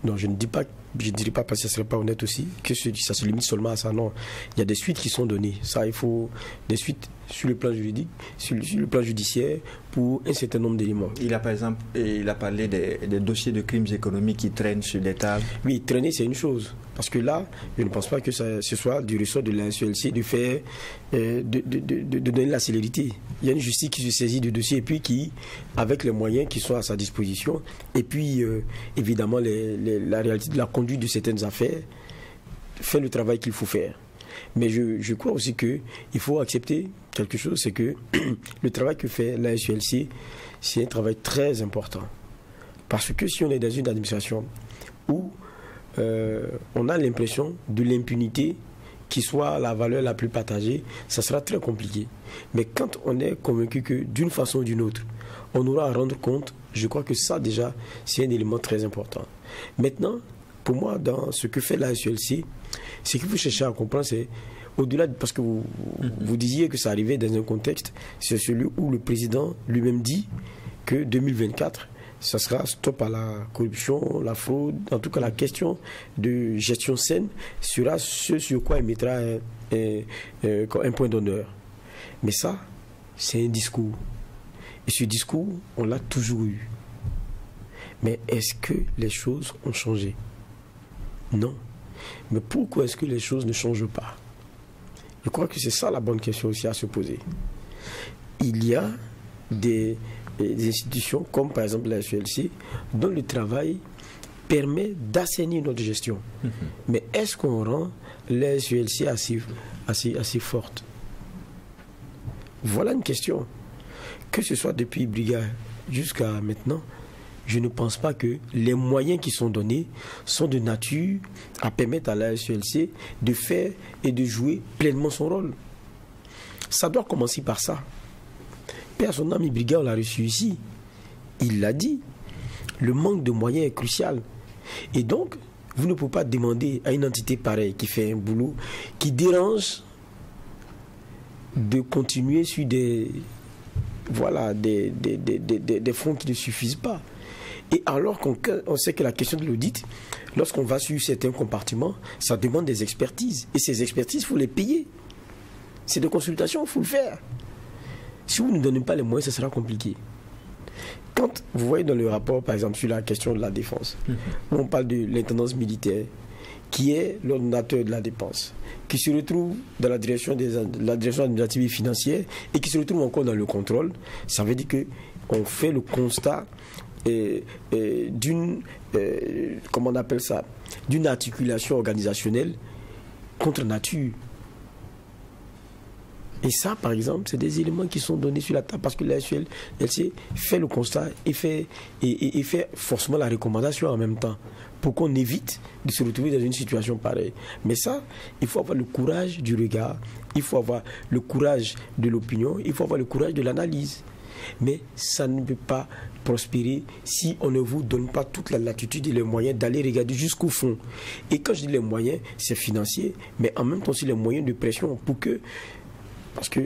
non, je ne dirais pas parce que ce ne serait pas honnête aussi, que ça se limite seulement à ça. Non, il y a des suites qui sont données. Ça, il faut des suites sur le plan juridique, sur le plan judiciaire, pour un certain nombre d'éléments. Il a par exemple, il a parlé des dossiers de crimes économiques qui traînent sur des tables. Oui, traîner, c'est une chose. Parce que là, je ne pense pas que ce soit du ressort de la SELC de faire, de donner la célérité. Il y a une justice qui se saisit du dossier et puis qui, avec les moyens qui sont à sa disposition, et puis évidemment la réalité de la conduite de certaines affaires, fait le travail qu'il faut faire. Mais je crois aussi qu'il faut accepter quelque chose, c'est que le travail que fait la SELC, c'est un travail très important. Parce que si on est dans une administration où on a l'impression de l'impunité qui soit la valeur la plus partagée, ça sera très compliqué. Mais quand on est convaincu que d'une façon ou d'une autre, on aura à rendre compte, je crois que ça déjà, c'est un élément très important. Maintenant, pour moi, dans ce que fait la SELC, ce qu'il faut chercher à comprendre, c'est au-delà, parce que vous disiez que ça arrivait dans un contexte, c'est celui où le président lui-même dit que 2024, ça sera stop à la corruption, la fraude, en tout cas la question de gestion saine sera ce sur quoi il mettra un point d'honneur. Mais ça, c'est un discours. Et ce discours, on l'a toujours eu. Mais est-ce que les choses ont changé? Non. Mais pourquoi est-ce que les choses ne changent pas? Je crois que c'est ça la bonne question aussi à se poser. Il y a des institutions comme par exemple la SELC dont le travail permet d'assainir notre gestion. Mais est-ce qu'on rend la SELC assez forte? Voilà une question. Que ce soit depuis Brigade jusqu'à maintenant, je ne pense pas que les moyens qui sont donnés sont de nature à permettre à la SELC de faire et de jouer pleinement son rôle. Ça doit commencer par ça. Père, son ami Brigade, on l'a reçu ici. Il l'a dit. Le manque de moyens est crucial. Et donc, vous ne pouvez pas demander à une entité pareille qui fait un boulot qui dérange de continuer sur des fonds qui ne suffisent pas. Et alors qu'on sait que la question de l'audit, lorsqu'on va sur certains compartiments, ça demande des expertises. Et ces expertises, il faut les payer. C'est des consultations, il faut le faire. Si vous ne donnez pas les moyens, ça sera compliqué. Quand vous voyez dans le rapport, par exemple, sur la question de la défense, où on parle de l'intendance militaire, qui est l'ordonnateur de la dépense, qui se retrouve dans la direction administrative et financière et qui se retrouve encore dans le contrôle, ça veut dire qu'on fait le constat d'une comment on appelle ça, d'une articulation organisationnelle contre nature. Et ça, par exemple, c'est des éléments qui sont donnés sur la table parce que la SELC fait le constat et fait forcément la recommandation en même temps pour qu'on évite de se retrouver dans une situation pareille. Mais ça, il faut avoir le courage du regard, il faut avoir le courage de l'opinion, il faut avoir le courage de l'analyse. Mais ça ne peut pas prospérer si on ne vous donne pas toute la latitude et les moyens d'aller regarder jusqu'au fond. Et quand je dis les moyens, c'est financier, mais en même temps aussi les moyens de pression pour que... Parce que,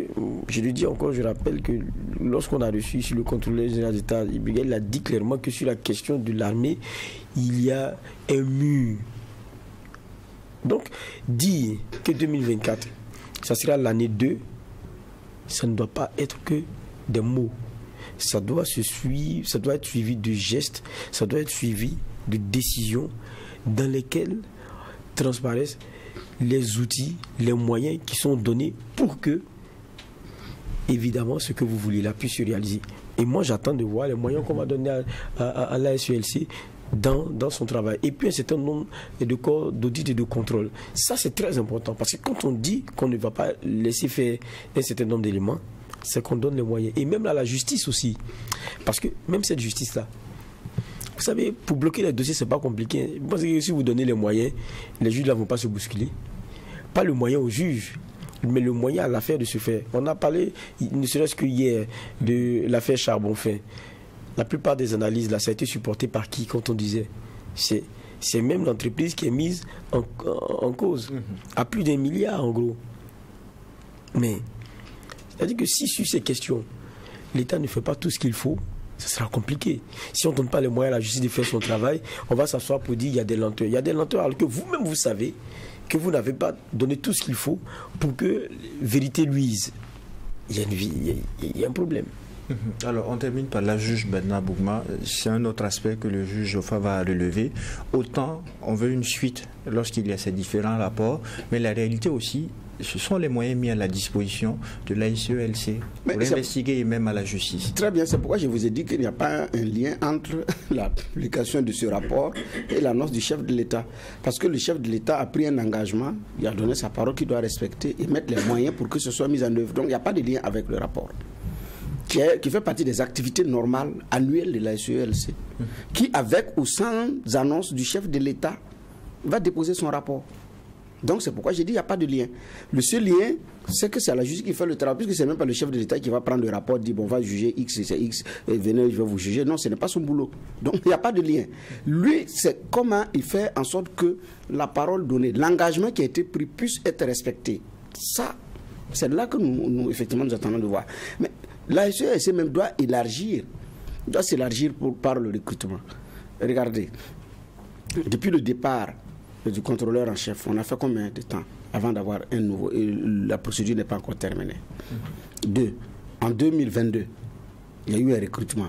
je le dis encore, je rappelle que lorsqu'on a reçu sur le contrôleur général d'État, il a dit clairement que sur la question de l'armée, il y a un mur. Donc, dire que 2024, ça sera l'année 2, ça ne doit pas être que des mots. Ça doit être suivi de gestes, ça doit être suivi de décisions dans lesquelles transparaissent les outils, les moyens qui sont donnés pour que, évidemment, ce que vous voulez là puisse se réaliser. Et moi, j'attends de voir les moyens qu'on va donner à la SELC dans son travail. Et puis un certain nombre de corps d'audit et de contrôle. Ça, c'est très important. Parce que quand on dit qu'on ne va pas laisser faire un certain nombre d'éléments, c'est qu'on donne les moyens. Et même là, la justice aussi. Parce que même cette justice-là, vous savez, pour bloquer les dossiers, c'est pas compliqué. Parce que si vous donnez les moyens, les juges ne vont pas se bousculer. Pas le moyen aux juges, mais le moyen à l'affaire de se faire. On a parlé, ne serait-ce que hier, de l'affaire Charbon-Fin. La plupart des analyses, là, ça a été supporté par qui quand on disait? C'est c'est même l'entreprise qui est mise en cause, à plus d'1 milliard en gros. Mais, c'est-à-dire que si sur ces questions, l'État ne fait pas tout ce qu'il faut, ça sera compliqué. Si on ne donne pas les moyens à la justice de faire son travail, on va s'asseoir pour dire qu'il y a des lenteurs. Il y a des lenteurs alors que vous-même vous savez que vous n'avez pas donné tout ce qu'il faut pour que vérité luise. Il y a un problème. Alors, on termine par la juge Benna Bougma. C'est un autre aspect que le juge Geoffroy va relever. Autant on veut une suite lorsqu'il y a ces différents rapports, mais la réalité aussi, ce sont les moyens mis à la disposition de l'ASELC pour investiguer et même à la justice. Très bien, c'est pourquoi je vous ai dit qu'il n'y a pas un lien entre l'application de ce rapport et l'annonce du chef de l'État. Parce que le chef de l'État a pris un engagement, il a donné sa parole qu'il doit respecter et mettre les moyens pour que ce soit mis en œuvre. Donc il n'y a pas de lien avec le rapport. Qui fait partie des activités normales annuelles de la SELC, qui, avec ou sans annonce du chef de l'État, va déposer son rapport. Donc c'est pourquoi j'ai dit qu'il n'y a pas de lien. Le seul lien, c'est que c'est à la justice qui fait le travail, puisque ce n'est même pas le chef de l'État qui va prendre le rapport, dire bon, on va juger X, c'est X, et venez, je vais vous juger. Non, ce n'est pas son boulot. Donc il n'y a pas de lien. Lui, c'est comment il fait en sorte que la parole donnée, l'engagement qui a été pris puisse être respecté. Ça, c'est là que nous effectivement, nous attendons de voir. Mais la SELC même doit s'élargir par le recrutement. Regardez, depuis le départ du contrôleur en chef, on a fait combien de temps avant d'avoir un nouveau... la procédure n'est pas encore terminée. 2. En 2022, il y a eu un recrutement.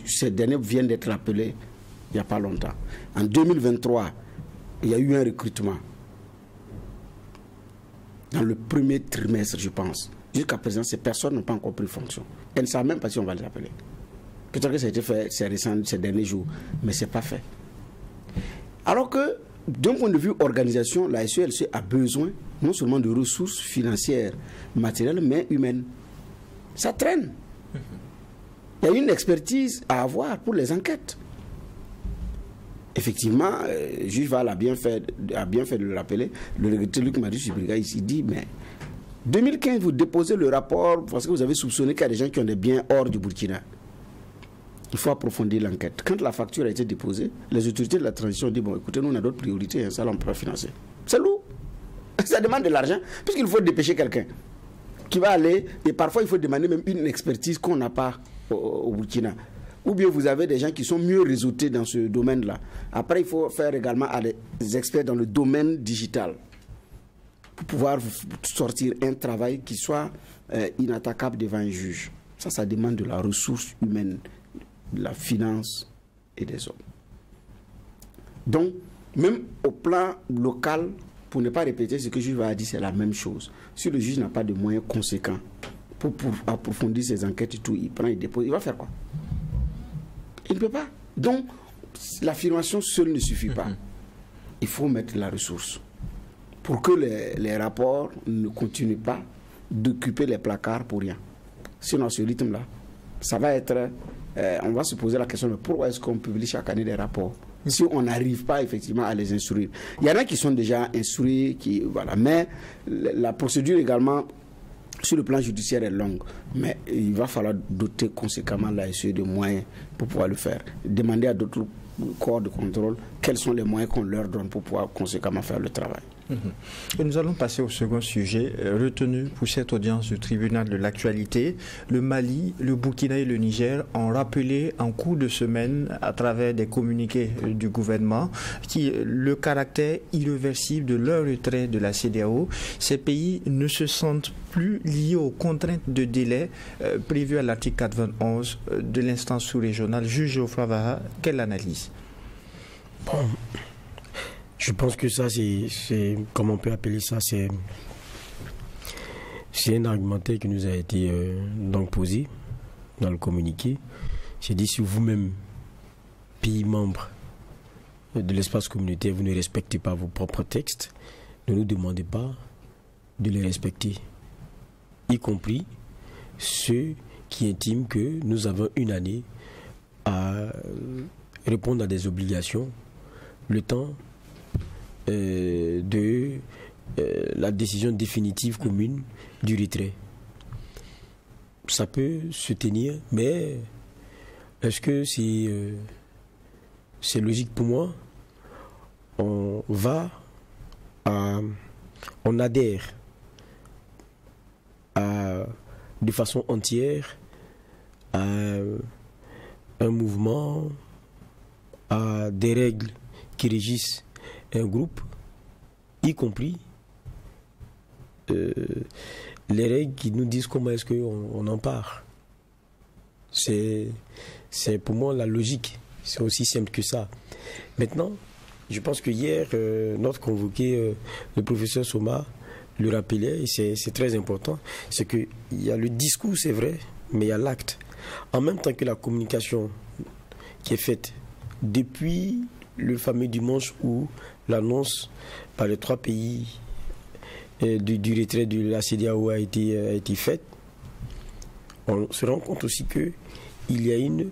Ces derniers viennent d'être appelés il n'y a pas longtemps. En 2023, il y a eu un recrutement. Dans le premier trimestre, je pense. Jusqu'à présent, ces personnes n'ont pas encore pris fonction. Elles ne savent même pas si on va les appeler. Peut-être que ça a été fait ces derniers jours, mais ce n'est pas fait. Alors que, d'un point de vue organisation, la SELC a besoin non seulement de ressources financières, matérielles, mais humaines. Ça traîne. Il y a une expertise à avoir pour les enquêtes. Effectivement, le juge Val a bien fait de le rappeler. Le regretté Luc Marius Ibriga ici dit, mais 2015, vous déposez le rapport parce que vous avez soupçonné qu'il y a des gens qui ont des biens hors du Burkina. Il faut approfondir l'enquête. Quand la facture a été déposée, les autorités de la transition ont dit, bon, écoutez, nous, on a d'autres priorités, ça, là, on ne peut pas financer. C'est lourd. Ça demande de l'argent, puisqu'il faut dépêcher quelqu'un qui va aller, et parfois, il faut demander même une expertise qu'on n'a pas au Burkina. Ou bien vous avez des gens qui sont mieux réseautés dans ce domaine-là. Après, il faut faire également à des experts dans le domaine digital pour pouvoir sortir un travail qui soit inattaquable devant un juge. Ça demande de la ressource humaine, de la finance et des hommes. Donc, même au plan local, pour ne pas répéter ce que le juge va dire, c'est la même chose. Si le juge n'a pas de moyens conséquents pour approfondir ses enquêtes et tout, il prend, il dépose, il va faire quoi? Il ne peut pas. Donc, l'affirmation seule ne suffit pas. Il faut mettre la ressource pour que les rapports ne continuent pas d'occuper les placards pour rien. Sinon, à ce rythme-là, ça va être... on va se poser la question, mais pourquoi est-ce qu'on publie chaque année des rapports si on n'arrive pas effectivement à les instruire? Il y en a qui sont déjà instruits, voilà, mais la procédure également sur le plan judiciaire est longue, mais il va falloir doter conséquemment l'ASE de moyens pour pouvoir le faire. Demander à d'autres corps de contrôle quels sont les moyens qu'on leur donne pour pouvoir conséquemment faire le travail. Et nous allons passer au second sujet retenu pour cette audience du tribunal de l'actualité. Le Mali, le Burkina et le Niger ont rappelé en cours de semaine à travers des communiqués du gouvernement le caractère irréversible de leur retrait de la CEDEAO. Ces pays ne se sentent plus liés aux contraintes de délai prévues à l'article 91 de l'instance sous-régionale. Juge Geoffroy Vaha, quelle analyse? Bon. Je pense que ça, c'est comment on peut appeler ça, c'est un argumentaire qui nous a été donc posé dans le communiqué. J'ai dit, si vous-même, pays membre de l'espace communautaire, vous ne respectez pas vos propres textes, ne nous demandez pas de les respecter, y compris ceux qui estiment que nous avons une année à répondre à des obligations, le temps de la décision définitive commune du retrait. Ça peut se tenir, mais est-ce que c'est logique pour moi. On adhère de façon entière à un mouvement, à des règles qui régissent un groupe, y compris les règles qui nous disent comment est-ce qu'on en part. C'est pour moi la logique. C'est aussi simple que ça. Maintenant, je pense que hier, notre convoqué, le professeur Soma, le rappelait, et c'est très important, c'est qu'il y a le discours, c'est vrai, mais il y a l'acte. En même temps que la communication qui est faite depuis le fameux dimanche où l'annonce par les 3 pays du retrait de la CEDEAO a été faite, on se rend compte aussi qu'il y a une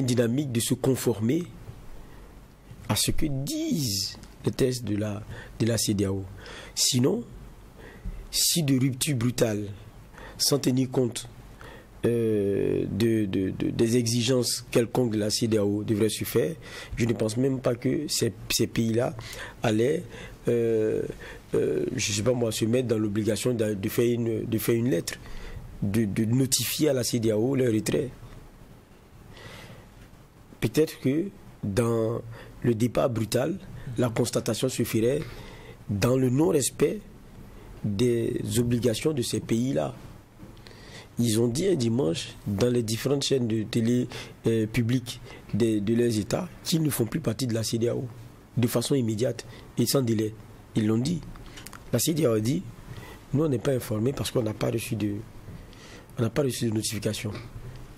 dynamique de se conformer à ce que disent les textes de la CEDEAO. Sinon, si de rupture brutale, sans tenir compte des exigences quelconques de la CEDEAO devraient se faire, je ne pense même pas que ces pays-là allaient, je ne sais pas moi, se mettre dans l'obligation de faire une lettre, de notifier à la CEDEAO leur retrait. Peut-être que dans le départ brutal, la constatation se ferait dans le non-respect des obligations de ces pays-là. Ils ont dit un dimanche, dans les différentes chaînes de télé publiques de leurs États, qu'ils ne font plus partie de la CEDEAO, de façon immédiate et sans délai. Ils l'ont dit. La CEDEAO a dit, nous on n'est pas informés parce qu'on n'a pas reçu de notification.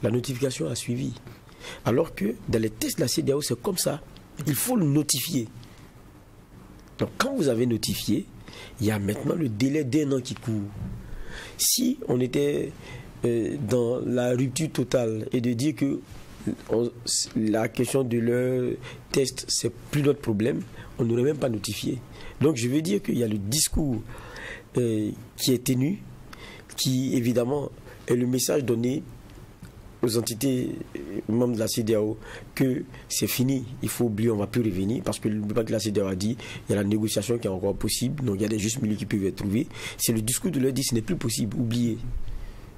La notification a suivi. Alors que dans les tests de la CEDEAO, c'est comme ça. Il faut le notifier. Donc quand vous avez notifié, il y a maintenant le délai d'1 an qui court. Si on était dans la rupture totale et de dire que la question de leur test, c'est plus notre problème, on n'aurait même pas notifié. Donc je veux dire qu'il y a le discours qui est tenu, qui évidemment est le message donné aux entités membres de la CEDEAO que c'est fini, il faut oublier, on ne va plus revenir, parce que le débat que la CEDEAO a dit, il y a la négociation qui est encore possible, donc il y a des justes milieux qui peuvent être trouvés. C'est le discours de leur dire ce n'est plus possible, oubliez.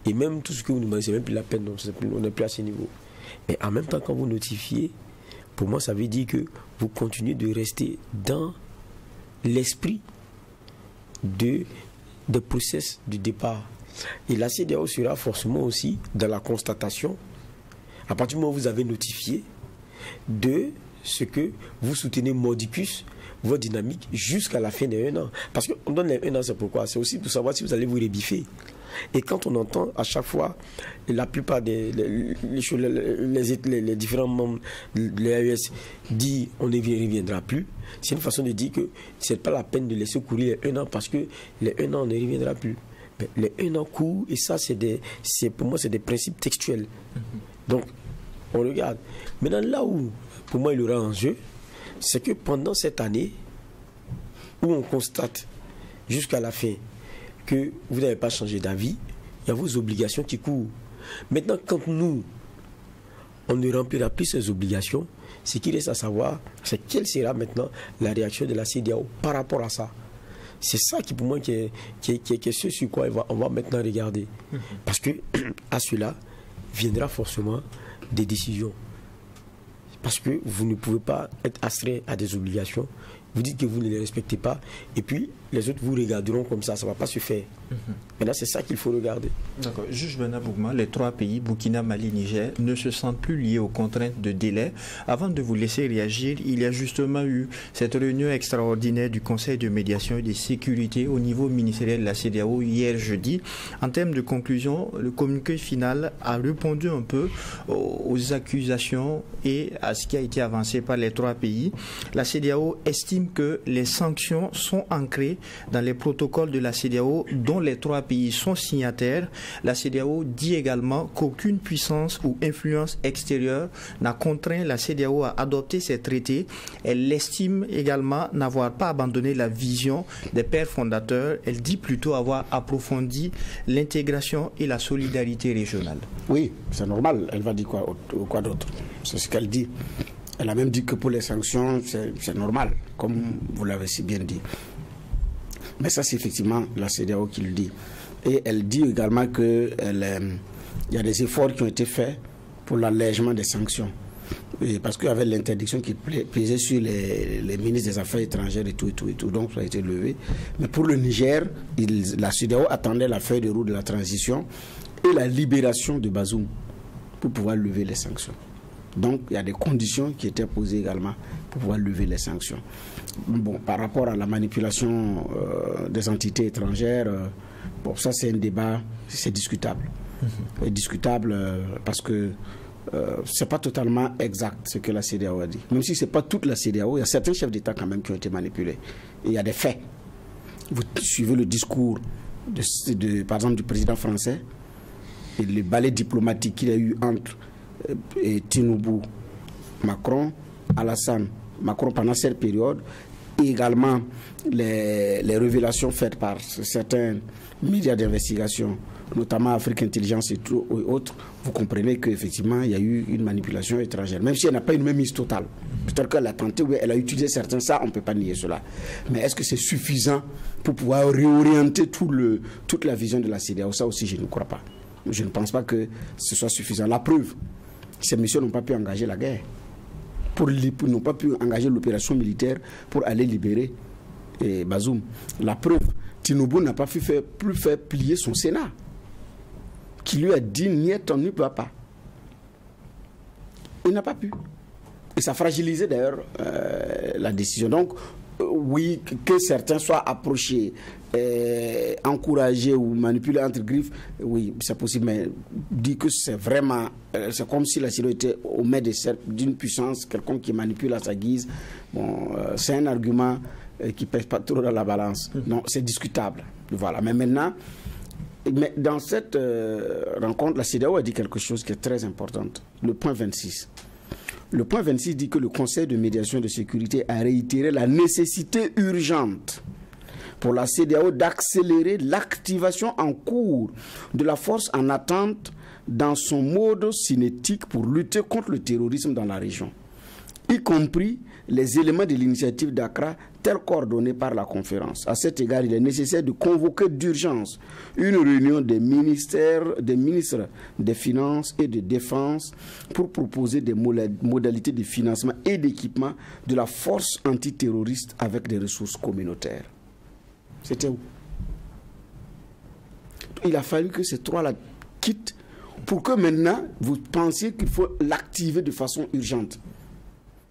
Et même tout ce que vous nous demandez, c'est même plus la peine, donc on n'est plus à ce niveau. Mais en même temps, quand vous notifiez, pour moi, ça veut dire que vous continuez de rester dans l'esprit des process du départ. Et la CEDEAO sera forcément aussi dans la constatation, à partir du moment où vous avez notifié, de ce que vous soutenez mordicus, votre dynamique, jusqu'à la fin des 1 an. Parce qu'on donne les 1 an, c'est pourquoi? C'est aussi pour savoir si vous allez vous rebiffer. Et quand on entend à chaque fois, la plupart des les différents membres de l'AES disent on ne reviendra plus, c'est une façon de dire que ce n'est pas la peine de laisser courir les 1 an parce que les 1 an on ne reviendra plus. Les 1 an courent et ça pour moi c'est des principes textuels. Donc on regarde. Maintenant là où pour moi il y aura un jeu, c'est que pendant cette année où on constate jusqu'à la fin que vous n'avez pas changé d'avis, il y a vos obligations qui courent. Maintenant quand nous on ne remplira plus ces obligations, ce qui reste à savoir c'est quelle sera maintenant la réaction de la CEDEAO par rapport à ça. C'est ça qui pour moi qui est ce sur quoi on va maintenant regarder. Parce que à cela viendra forcément des décisions. Parce que vous ne pouvez pas être astreint à des obligations. Vous dites que vous ne les respectez pas et puis les autres vous regarderont comme ça ne va pas se faire. Maintenant c'est ça qu'il faut regarder. D'accord. Juge Bernard Bougma, les 3 pays, Burkina, Mali, Niger, ne se sentent plus liés aux contraintes de délai. Avant de vous laisser réagir, il y a justement eu cette réunion extraordinaire du Conseil de médiation et de sécurité au niveau ministériel de la CEDEAO hier jeudi. En termes de conclusion, le communiqué final a répondu un peu aux accusations et à ce qui a été avancé par les 3 pays. La CEDEAO estime que les sanctions sont ancrées dans les protocoles de la CEDEAO dont les 3 pays sont signataires. La CEDEAO dit également qu'aucune puissance ou influence extérieure n'a contraint la CEDEAO à adopter ces traités. Elle estime également n'avoir pas abandonné la vision des pères fondateurs. Elle dit plutôt avoir approfondi l'intégration et la solidarité régionale. Oui, c'est normal. Elle va dire quoi d'autre? C'est ce qu'elle dit. Elle a même dit que pour les sanctions, c'est normal, comme vous l'avez si bien dit. Mais ça, c'est effectivement la CEDEAO qui le dit. Et elle dit également qu'il y a des efforts qui ont été faits pour l'allègement des sanctions. Et parce qu'il y avait l'interdiction qui pesait sur les ministres des Affaires étrangères et tout, donc ça a été levé. Mais pour le Niger, la CEDEAO attendait la feuille de route de la transition et la libération de Bazoum pour pouvoir lever les sanctions. Donc il y a des conditions qui étaient posées également pour pouvoir lever les sanctions. Bon, par rapport à la manipulation des entités étrangères, bon, ça c'est un débat, c'est discutable. C'est discutable parce que c'est pas totalement exact ce que la CEDEAO a dit. Même si c'est pas toute la CEDEAO, il y a certains chefs d'État quand même qui ont été manipulés. Et il y a des faits. Vous suivez le discours par exemple du président français et le balai diplomatique qu'il y a eu entre Tinubu, Macron, Alassane, Macron pendant cette période, et également les révélations faites par certains médias d'investigation, notamment Afrique Intelligence et autres, vous comprenez qu'effectivement il y a eu une manipulation étrangère, même si elle n'a pas une mainmise totale. Peut-être qu'elle a tenté, oui, elle a utilisé certains, ça on ne peut pas nier cela. Mais est-ce que c'est suffisant pour pouvoir réorienter toute la vision de la CEDEAO? Ça aussi je ne crois pas. Je ne pense pas que ce soit suffisant. La preuve, ces messieurs n'ont pas pu engager la guerre. N'ont pas pu engager l'opération militaire pour aller libérer Bazoum. La preuve, Tinubu n'a pas plus fait plier son Sénat, qui lui a dit niet, on n'y peut pas. Il n'a pas pu. Et ça fragilisait d'ailleurs la décision. Donc, oui, que certains soient approchés, encouragés ou manipulés entre griffes, oui, c'est possible, mais dire que c'est vraiment, c'est comme si la CEDEAO était au maître d'une puissance, quelqu'un qui manipule à sa guise, bon, c'est un argument qui ne pèse pas trop dans la balance. Non, c'est discutable. Voilà. Mais maintenant, dans cette rencontre, la CEDEAO a dit quelque chose qui est très important, le point 26. Le point 26 dit que le Conseil de médiation de sécurité a réitéré la nécessité urgente pour la CEDEAO d'accélérer l'activation en cours de la force en attente dans son mode cinétique pour lutter contre le terrorisme dans la région, y compris les éléments de l'initiative d'Accra tels coordonnés par la conférence. À cet égard, il est nécessaire de convoquer d'urgence une réunion des ministres des Finances et de Défense pour proposer des modalités de financement et d'équipement de la force antiterroriste avec des ressources communautaires. C'était où? Il a fallu que ces trois-là quittent pour que maintenant, vous pensiez qu'il faut l'activer de façon urgente.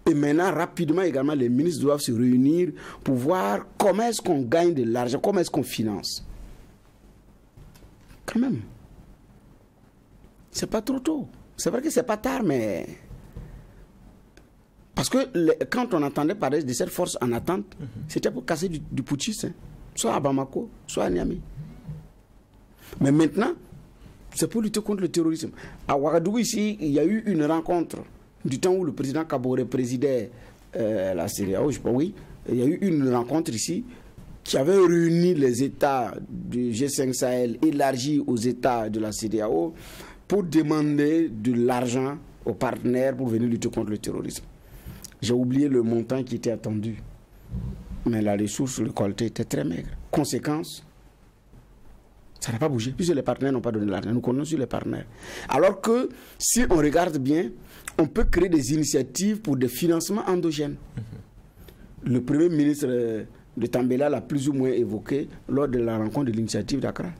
Et maintenant, rapidement également, les ministres doivent se réunir pour voir comment est-ce qu'on gagne de l'argent, comment est-ce qu'on finance. Quand même. C'est pas trop tôt. C'est vrai que c'est pas tard, mais... Parce que quand on entendait parler de cette force en attente, c'était pour casser du putschisme, soit à Bamako, soit à Niamey. Mais maintenant, c'est pour lutter contre le terrorisme. À Ouagadougou, ici, il y a eu une rencontre du temps où le président Kaboré présidait la CEDEAO, je pense, oui, il y a eu une rencontre ici qui avait réuni les États du G5 Sahel élargis aux États de la CEDEAO pour demander de l'argent aux partenaires pour venir lutter contre le terrorisme. J'ai oublié le montant qui était attendu, mais la ressource récoltée était très maigre. Conséquence, ça n'a pas bougé, puisque les partenaires n'ont pas donné l'argent. Nous connaissons les partenaires. Alors que, si on regarde bien, on peut créer des initiatives pour des financements endogènes. Le premier ministre de Tambela l'a plus ou moins évoqué lors de la rencontre de l'initiative d'Accra.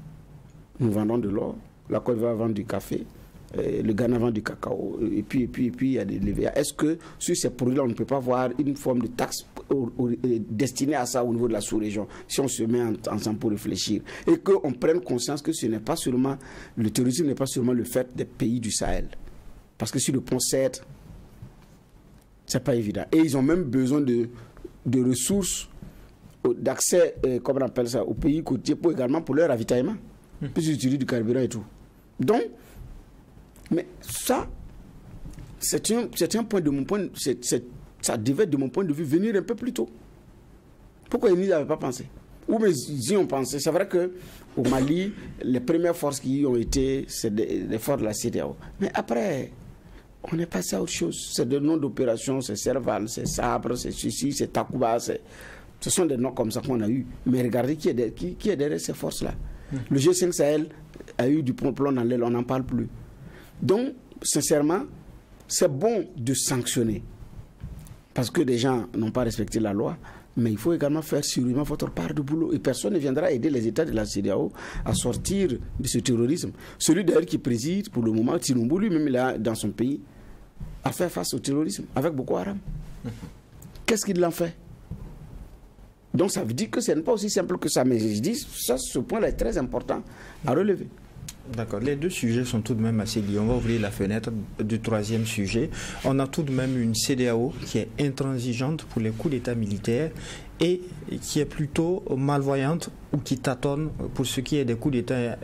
Nous vendons de l'or, la Côte d'Ivoire vend du café, le Ghana vend du cacao, et puis il y a des levées. Est-ce que sur ces produits-là, on ne peut pas avoir une forme de taxe destinée à ça au niveau de la sous-région, si on se met ensemble pour réfléchir, et qu'on prenne conscience que ce n'est pas seulement, le terrorisme n'est pas seulement le fait des pays du Sahel. Parce que sur le pont 7, c'est pas évident. Et ils ont même besoin de ressources, d'accès, comment on appelle ça, aux pays côtiers, également pour leur ravitaillement. Puisqu'ils utilisent du carburant et tout. Donc, mais ça, c'est un point de mon point, ça devait, de mon point de vue, venir un peu plus tôt. Pourquoi ils n'y avaient pas pensé? Ou mais ils y ont pensé. C'est vrai qu'au Mali, les premières forces qui y ont été, c'est des forces de la CEDEAO. Mais après, On est passé à autre chose. C'est des noms d'opération, c'est Serval, c'est Sabre, c'est Suci, c'est Takuba. Ce sont des noms comme ça qu'on a eu. Mais regardez qui est derrière ces forces-là. Le G5 Sahel a eu du plomb dans l'aile, on n'en parle plus. Donc, sincèrement, c'est bon de sanctionner. Parce que des gens n'ont pas respecté la loi. Mais il faut également faire sûrement votre part de boulot. Et personne ne viendra aider les États de la CEDEAO à sortir de ce terrorisme. Celui d'ailleurs qui préside pour le moment, Tinubu lui-même, il a dans son pays, à faire face au terrorisme avec Boko Haram. Qu'est-ce qu'il en fait? Donc ça veut dire que ce n'est pas aussi simple que ça. Mais je dis, ça, ce point-là est très important à relever. D'accord. Les deux sujets sont tout de même assez liés. On va ouvrir la fenêtre du troisième sujet. On a tout de même une CEDEAO qui est intransigeante pour les coups d'État militaires et qui est plutôt malvoyante ou qui tâtonne pour ce qui est des coups d'État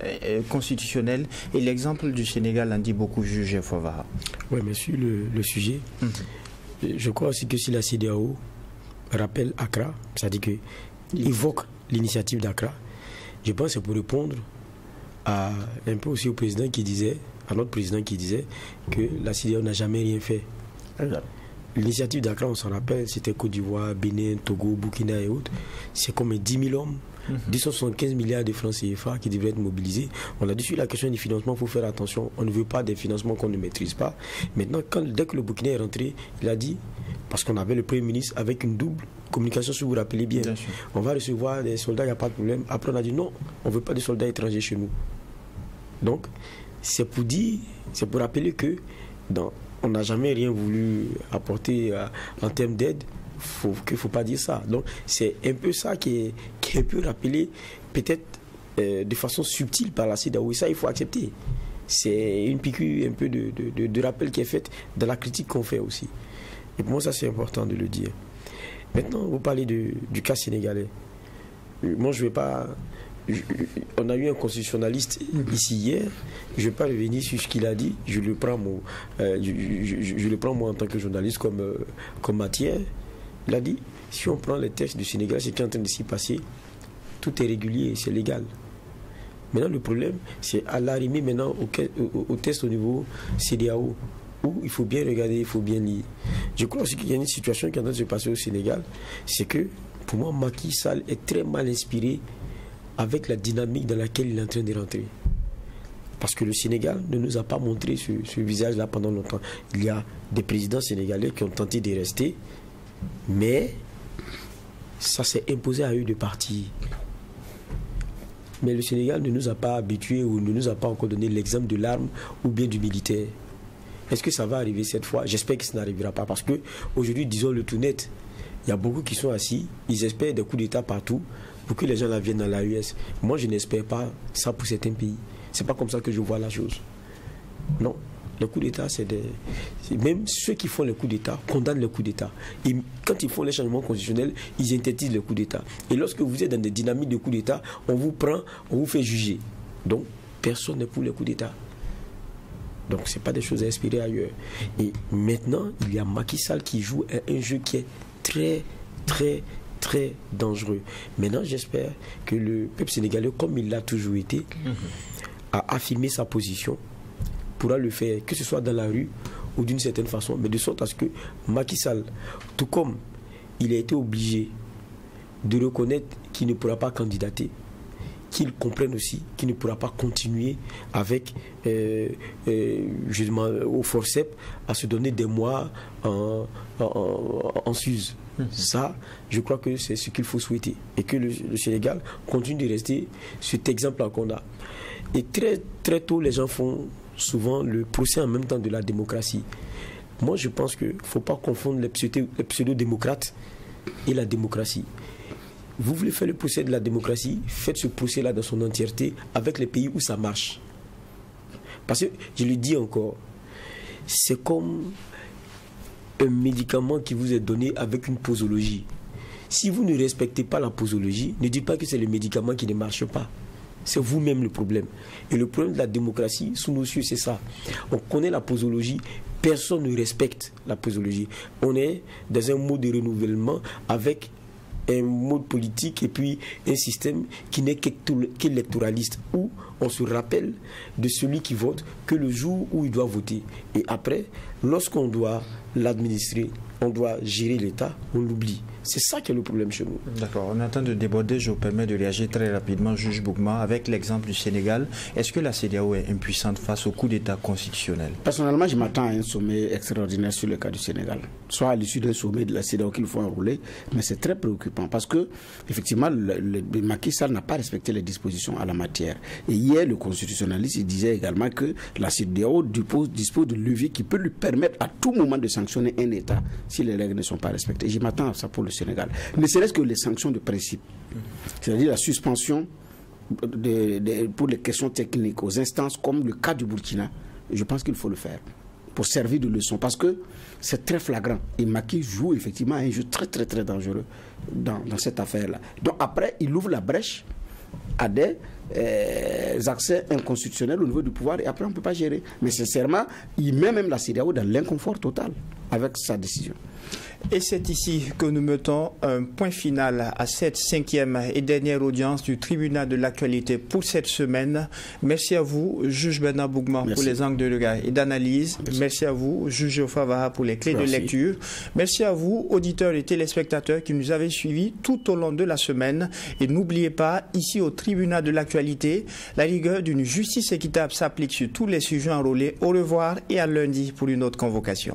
constitutionnels. Et l'exemple du Sénégal en dit beaucoup, juge Fova. Oui, mais sur le sujet, je crois aussi que si la CEDEAO rappelle Accra, c'est-à-dire qu'il évoque l'initiative d'Accra, je pense que c'est pour répondre un peu aussi au président qui disait, à notre président qui disait que la CEDEAO n'a jamais rien fait. L'initiative d'Accra, on s'en rappelle, c'était Côte d'Ivoire, Bénin, Togo, Burkina et autres. C'est comme 10 000 hommes, 275 milliards de francs CFA qui devraient être mobilisés. On a dit sur la question du financement, il faut faire attention. On ne veut pas des financements qu'on ne maîtrise pas. Maintenant, dès que le Burkina est rentré, il a dit, parce qu'on avait le Premier ministre avec une double communication, si vous vous rappelez bien, on va recevoir des soldats, il n'y a pas de problème. Après, on a dit non, on ne veut pas de soldats étrangers chez nous. Donc, c'est pour dire, c'est pour rappeler que on n'a jamais rien voulu apporter en termes d'aide. Qu'il ne faut pas dire ça. Donc, c'est un peu ça qui est un peu rappelé, peut-être de façon subtile par la CEDEAO. Et ça, il faut accepter. C'est une piqûre un peu de rappel qui est faite dans la critique qu'on fait aussi. Et pour moi, ça, c'est important de le dire. Maintenant, vous parlez du cas sénégalais. Moi, je ne vais pas... On a eu un constitutionnaliste ici hier. Je ne vais pas revenir sur ce qu'il a dit. Je le prends moi en tant que journaliste comme matière. Il a dit, si on prend les textes du Sénégal, ce qui est en train de s'y passer, tout est régulier, c'est légal. Maintenant, le problème, c'est à l'arrimer maintenant au test au niveau CEDEAO, où il faut bien regarder, il faut bien lire. Je crois aussi qu'il y a une situation qui est en train de se passer au Sénégal, c'est que, pour moi, Macky Sall est très mal inspiré avec la dynamique dans laquelle il est en train de rentrer. Parce que le Sénégal ne nous a pas montré ce visage-là pendant longtemps. Il y a des présidents sénégalais qui ont tenté de rester, mais ça s'est imposé à eux de partir. Mais le Sénégal ne nous a pas habitués ou ne nous a pas encore donné l'exemple de l'arme ou bien du militaire. Est-ce que ça va arriver cette fois? J'espère que ça n'arrivera pas. Parce qu'aujourd'hui, disons le tout net, il y a beaucoup qui sont assis, ils espèrent des coups d'État partout pour que les gens là viennent dans l'AES. Moi, je n'espère pas ça pour certains pays. C'est pas comme ça que je vois la chose. Non. Le coup d'État, même ceux qui font le coup d'État condamnent le coup d'État. Et quand ils font les changements constitutionnels, ils interdisent le coup d'État. Et lorsque vous êtes dans des dynamiques de coup d'État, on vous prend, on vous fait juger. Donc, personne n'est pour le coup d'État. Donc, ce n'est pas des choses à inspirer ailleurs. Et maintenant, il y a Macky Sall qui joue un jeu qui est très, très, très dangereux. Maintenant, j'espère que le peuple sénégalais, comme il l'a toujours été, a affirmé sa position, pourra le faire, que ce soit dans la rue ou d'une certaine façon, mais de sorte à ce que Macky Sall, tout comme il a été obligé de reconnaître qu'il ne pourra pas candidater, qu'il comprenne aussi qu'il ne pourra pas continuer avec justement au forceps à se donner des mois en Suze. Ça, je crois que c'est ce qu'il faut souhaiter. Et que le Sénégal continue de rester cet exemple qu'on a. Et très, très tôt, les gens font souvent le procès en même temps de la démocratie. Moi, je pense qu'il ne faut pas confondre les pseudo-démocrates et la démocratie. Vous voulez faire le procès de la démocratie, faites ce procès-là dans son entièreté avec les pays où ça marche. Parce que, je le dis encore, c'est comme un médicament qui vous est donné avec une posologie. Si vous ne respectez pas la posologie, ne dites pas que c'est le médicament qui ne marche pas. C'est vous-même le problème. Et le problème de la démocratie, sous nos cieux, c'est ça. On connaît la posologie, personne ne respecte la posologie. On est dans un mode de renouvellement avec un mode politique et puis un système qui n'est qu'électoraliste, où on se rappelle de celui qui vote que le jour où il doit voter. Et après, lorsqu'on doit l'administrer, on doit gérer l'État, on l'oublie. C'est ça qui est le problème chez nous. D'accord, on est en train de déborder, je vous permets de réagir très rapidement, juge Boukma, avec l'exemple du Sénégal. Est-ce que la CEDEAO est impuissante face au coup d'État constitutionnel? Personnellement, je m'attends à un sommet extraordinaire sur le cas du Sénégal. Soit à l'issue d'un sommet de la CEDEAO qu'il faut enrouler, mais c'est très préoccupant parce que, effectivement, le Macky Sall n'a pas respecté les dispositions à la matière. Et hier, le constitutionnaliste il disait également que la CEDEAO dispose de leviers qui peut lui permettre à tout moment de sanctionner un État si les règles ne sont pas respectées. Je m'attends à ça pour le Sénégal. Ne serait-ce que les sanctions de principe, c'est-à-dire la suspension pour les questions techniques aux instances comme le cas du Burkina. Je pense qu'il faut le faire pour servir de leçon parce que c'est très flagrant et Macky joue effectivement un jeu très très très dangereux dans cette affaire-là. Donc après, il ouvre la brèche à des accès inconstitutionnels au niveau du pouvoir et après on ne peut pas gérer. Mais sincèrement, il met même la CEDEAO dans l'inconfort total avec sa décision. Et c'est ici que nous mettons un point final à cette 5e et dernière audience du tribunal de l'actualité pour cette semaine. Merci à vous, juge Bernard Boukma, pour les angles de regard et d'analyse. Merci à vous, juge Geoffroy Vaha, pour les clés de lecture. Merci à vous, auditeurs et téléspectateurs qui nous avez suivis tout au long de la semaine. Et n'oubliez pas, ici au tribunal de l'actualité, la rigueur d'une justice équitable s'applique sur tous les sujets enrôlés. Au revoir et à lundi pour une autre convocation.